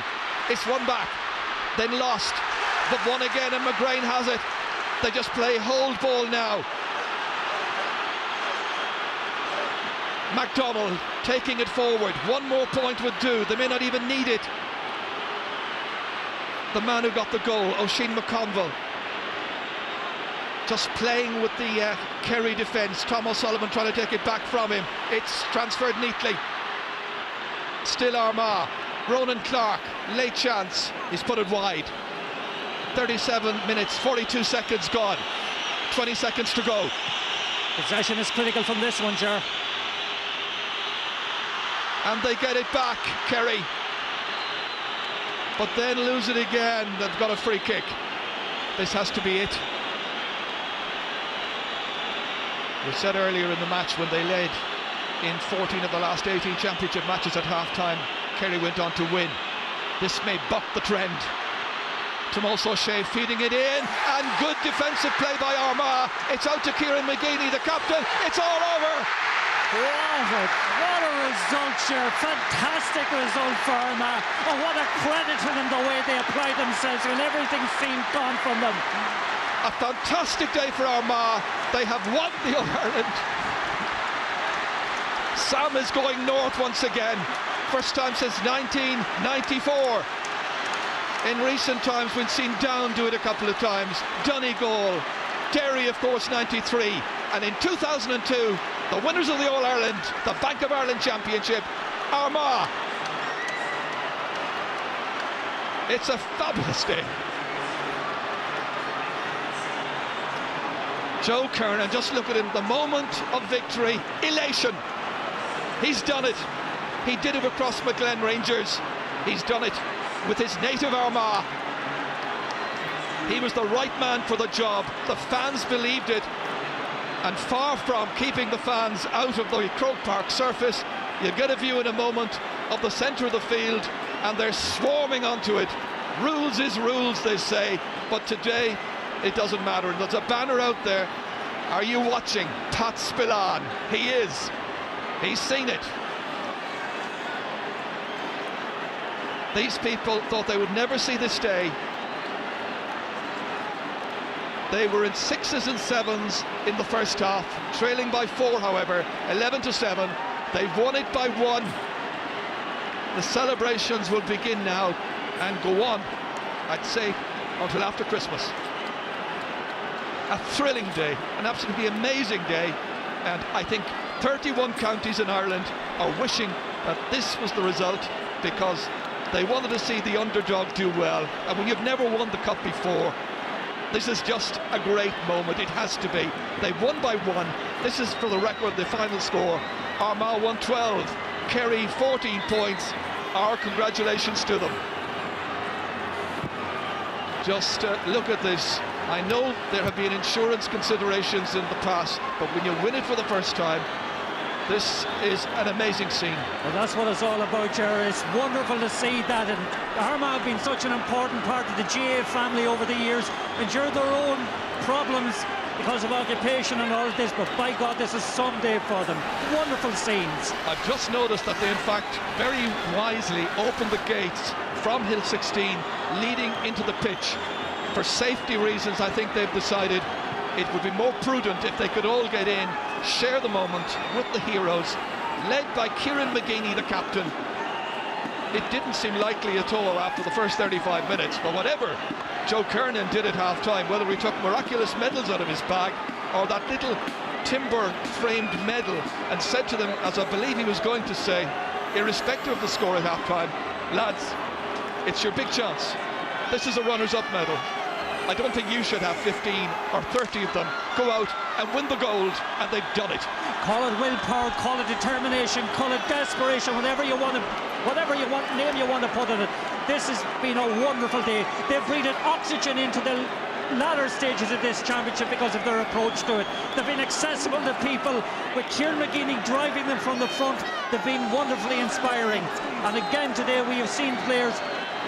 It's won back, then lost, but won again, and McGrain has it. They just play hold ball now. MacDonald taking it forward. 1 more point would do. They may not even need it. The man who got the goal, Oisin McConville, just playing with the Kerry defence. Tom O'Sullivan trying to take it back from him. It's transferred neatly. Still Armagh. Ronan Clark, late chance. He's put it wide. 37 minutes, 42 seconds gone. 20 seconds to go. Possession is critical from this one, Ger. And they get it back, Kerry. But then lose it again. They've got a free kick. This has to be it. We said earlier in the match, when they led in 14 of the last 18 championship matches at half-time, Kerry went on to win. This may buck the trend. Tomas O'Shea feeding it in, and good defensive play by Armagh. It's out to Kieran McGeady, the captain. It's all over. What a result, Ger. Fantastic result for Armagh. And what a credit to them, the way they applied themselves when everything seemed gone from them. A fantastic day for Armagh. They have won the All-Ireland. Sam is going north once again. First time since 1994. In recent times we've seen Down do it a couple of times. Donegal, Kerry of course 93, and in 2002 the winners of the All-Ireland, the Bank of Ireland Championship, Armagh. It's a fabulous day. Joe Kernan, just look at him, the moment of victory, elation. He's done it. He did it across McGlen Rangers. He's done it with his native Armagh. He was the right man for the job. The fans believed it, and far from keeping the fans out of the Croke Park surface, you'll get a view in a moment of the centre of the field, and they're swarming onto it. Rules is rules, they say, but today it doesn't matter. There's a banner out there. Are you watching? Pat Spillane. He is. He's seen it. These people thought they would never see this day. They were in 6s and 7s in the first half, trailing by 4, however, 11-7. They've won it by 1. The celebrations will begin now and go on, I'd say, until after Christmas. A thrilling day, an absolutely amazing day, and I think 31 counties in Ireland are wishing that this was the result, because they wanted to see the underdog do well, and when you've never won the cup before, this is just a great moment. It has to be. They've won by 1. This is, for the record, the final score. Armagh won 12, Kerry 14 points. Our congratulations to them. Just look at this. I know there have been insurance considerations in the past, but when you win it for the first time, this is an amazing scene. Well, that's what it's all about, Jerry. It's wonderful to see that, and Armagh have been such an important part of the GA family over the years, endured their own problems because of occupation and all of this, but by God, this is some day for them. Wonderful scenes. I've just noticed that they, in fact, very wisely opened the gates from Hill 16 leading into the pitch. For safety reasons, I think they've decided it would be more prudent if they could all get in, share the moment with the heroes, led by Kieran McGeaney, the captain. It didn't seem likely at all after the first 35 minutes, but whatever Joe Kernan did at half-time, whether he took miraculous medals out of his bag or that little timber-framed medal, and said to them, as I believe he was going to say, irrespective of the score at half-time, lads, it's your big chance. This is a runners-up medal. I don't think you should have 15 or 30 of them go out and win the gold, and they've done it. Call it willpower, call it determination, call it desperation, whatever you want, name you want to put on it. This has been a wonderful day. They've breathed oxygen into the latter stages of this championship because of their approach to it. They've been accessible to people, with Kieran McGeaney driving them from the front. They've been wonderfully inspiring. And again today we have seen players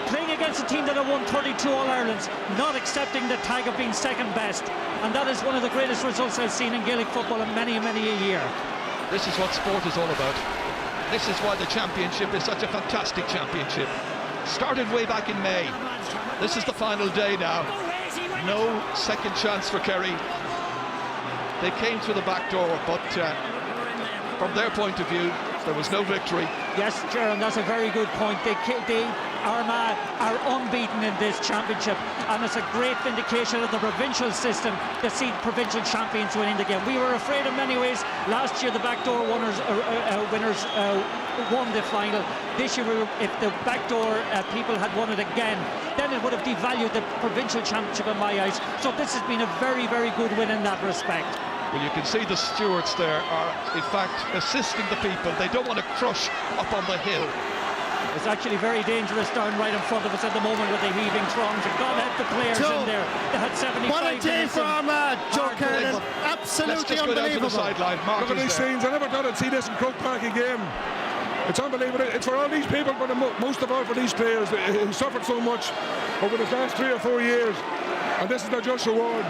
playing against a team that have won 32 All-Irelands, not accepting the tag of being second best, and that is one of the greatest results I've seen in Gaelic football in many, many a year. This is what sport is all about. This is why the championship is such a fantastic championship. Started way back in May. This is the final day now. No second chance for Kerry. They came through the back door, but from their point of view, there was no victory. Yes, Jaron, that's a very good point. Armagh are unbeaten in this championship, and it's a great vindication of the provincial system to see provincial champions winning the game. We were afraid in many ways. Last year the backdoor winners won the final. This year, if the backdoor people had won it again, then it would have devalued the provincial championship in my eyes. So this has been a very, very good win in that respect. Well, you can see the stewards there are in fact assisting the people. They don't want to crush up on the hill. It's actually very dangerous down right in front of us at the moment with the heaving throngs. And God help the players in there. They had 75 what a day for Armagh, Joe Kernan. Absolutely unbelievable. Look at these scenes. I never thought I'd see this in Croke Park again. It's unbelievable. It's for all these people, but most of all for these players who suffered so much over the last 3 or 4 years. And this is their just reward.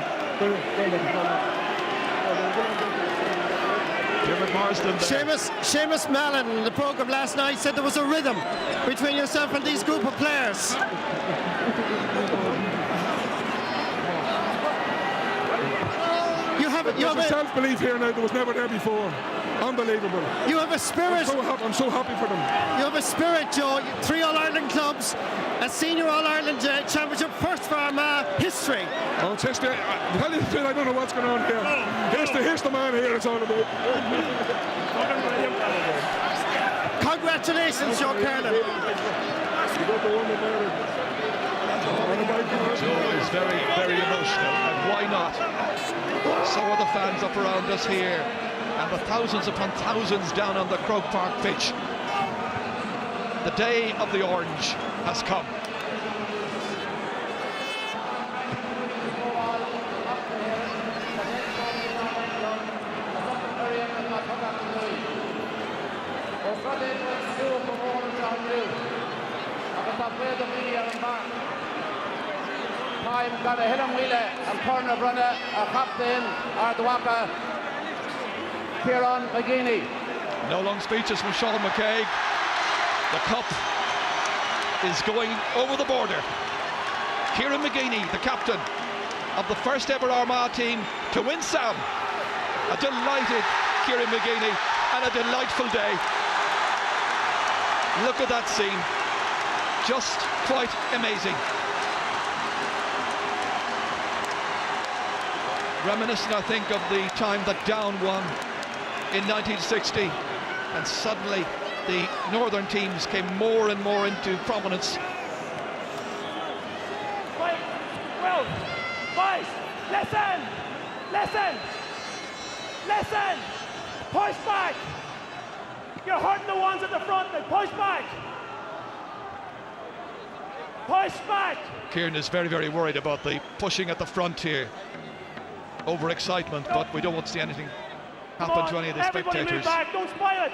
Seamus Mallon in the programme last night said there was a rhythm between yourself and these group of players. There's a self-belief here now that was never there before. Unbelievable. You have a spirit. I'm so happy for them. You have a spirit, Joe. 3 All-Ireland clubs, a senior All-Ireland championship, first for Armagh history. Oh, it's history. I don't know what's going on here. Here's the man here it's all about. Congratulations, Joe Kernan. Joe is very, very emotional, and why not? So are the fans up around us here, and the thousands upon thousands down on the Croke Park pitch. The day of the orange has come. Time got a hit on Wheeler and corner runner, a captain, Ardwaka, Kieran McGeaney. No long speeches from Sean McCaig. The cup is going over the border. Kieran McGeaney, the captain of the first ever Armagh team to win Sam. A delighted Kieran McGeaney and a delightful day. Look at that scene. Just quite amazing. Reminiscent, I think, of the time that Down won in 1960, and suddenly the northern teams came more and more into prominence. Well, boys, listen, push back. You're hurting the ones at the front, then push back. Push back. Kieran is very, very worried about the pushing at the front here. Over excitement, but we don't want to see anything happen to any of the everybody spectators. Move back, don't spoil it.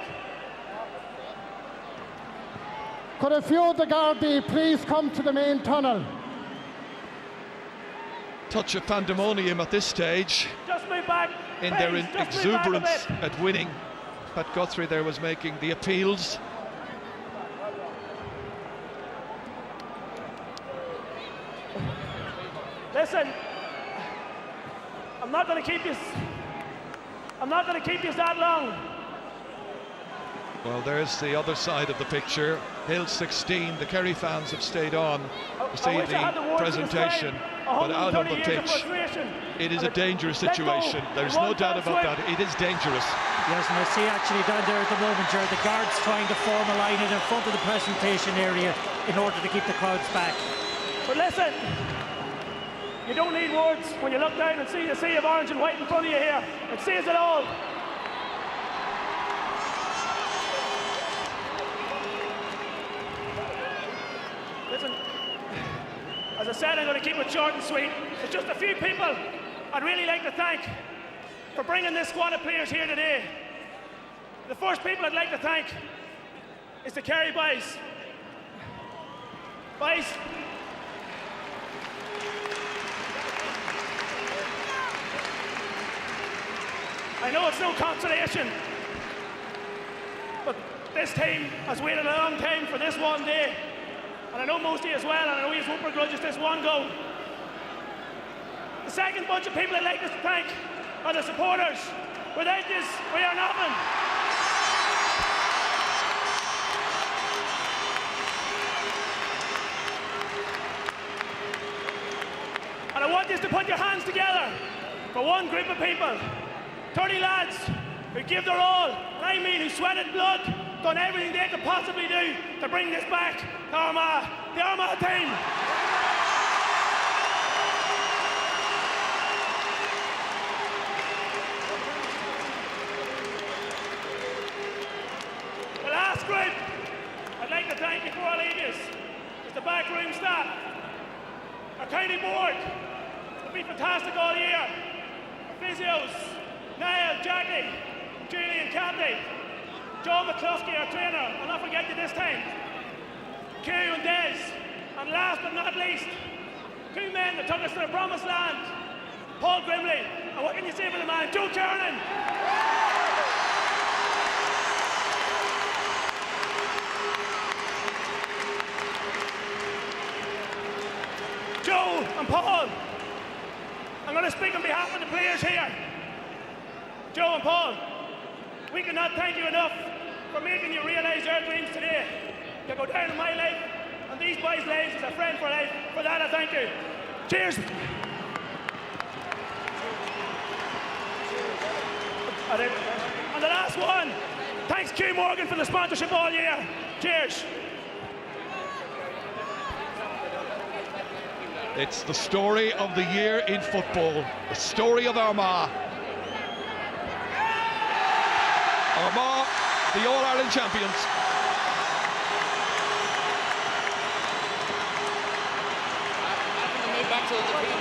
Could a few of the Gardaí please come to the main tunnel? Touch of pandemonium at this stage. Just move back. In their exuberance at winning. Pat Guthrie there was making the appeals. Listen, I'm not going to keep you that long. Well, there's the other side of the picture. Hill 16, the Kerry fans have stayed on to see the presentation, but out on the pitch, it is a dangerous situation. There's no doubt about that. It is dangerous. Yes, and I see actually down there at the moment, Jared, the guards trying to form a line in front of the presentation area in order to keep the crowds back. But listen, you don't need words when you look down and see the sea of orange and white in front of you here. It sees it all. Listen, as I said, I'm going to keep it short and sweet. There's just a few people I'd really like to thank for bringing this squad of players here today. The first people I'd like to thank is the Kerry boys. Boys, I know it's no consolation, but this team has waited a long time for this one day, and I know most of you as well, and I know you won't begrudge us this one goal. The second bunch of people I'd like to thank are the supporters. Without this, we are nothing. And I want you to put your hands together for one group of people. 30 lads who give their all, and I mean who sweated blood, done everything they could possibly do to bring this back to Armagh, the Armagh team. The last group I'd like to thank before I leave you is the backroom staff. Our county board have been fantastic all year. Physios, Niall, Jackie, Julie and Kathy, Joe McCluskey, our trainer, I'll not forget you this time, Kerry and Des, and last but not least, two men that took us to the promised land, Paul Grimley, and what can you say for the man, Joe Kernan? Joe and Paul, I'm going to speak on behalf of the players here. Joe and Paul, We cannot thank you enough for making you realise your dreams today. To go down in my life and these boys' lives as a friend for life. For that, I thank you. Cheers. And the last one. Thanks, Q Morgan, for the sponsorship all year. Cheers. It's the story of the year in football, the story of Armagh. Armagh, the All-Ireland champions. Back to the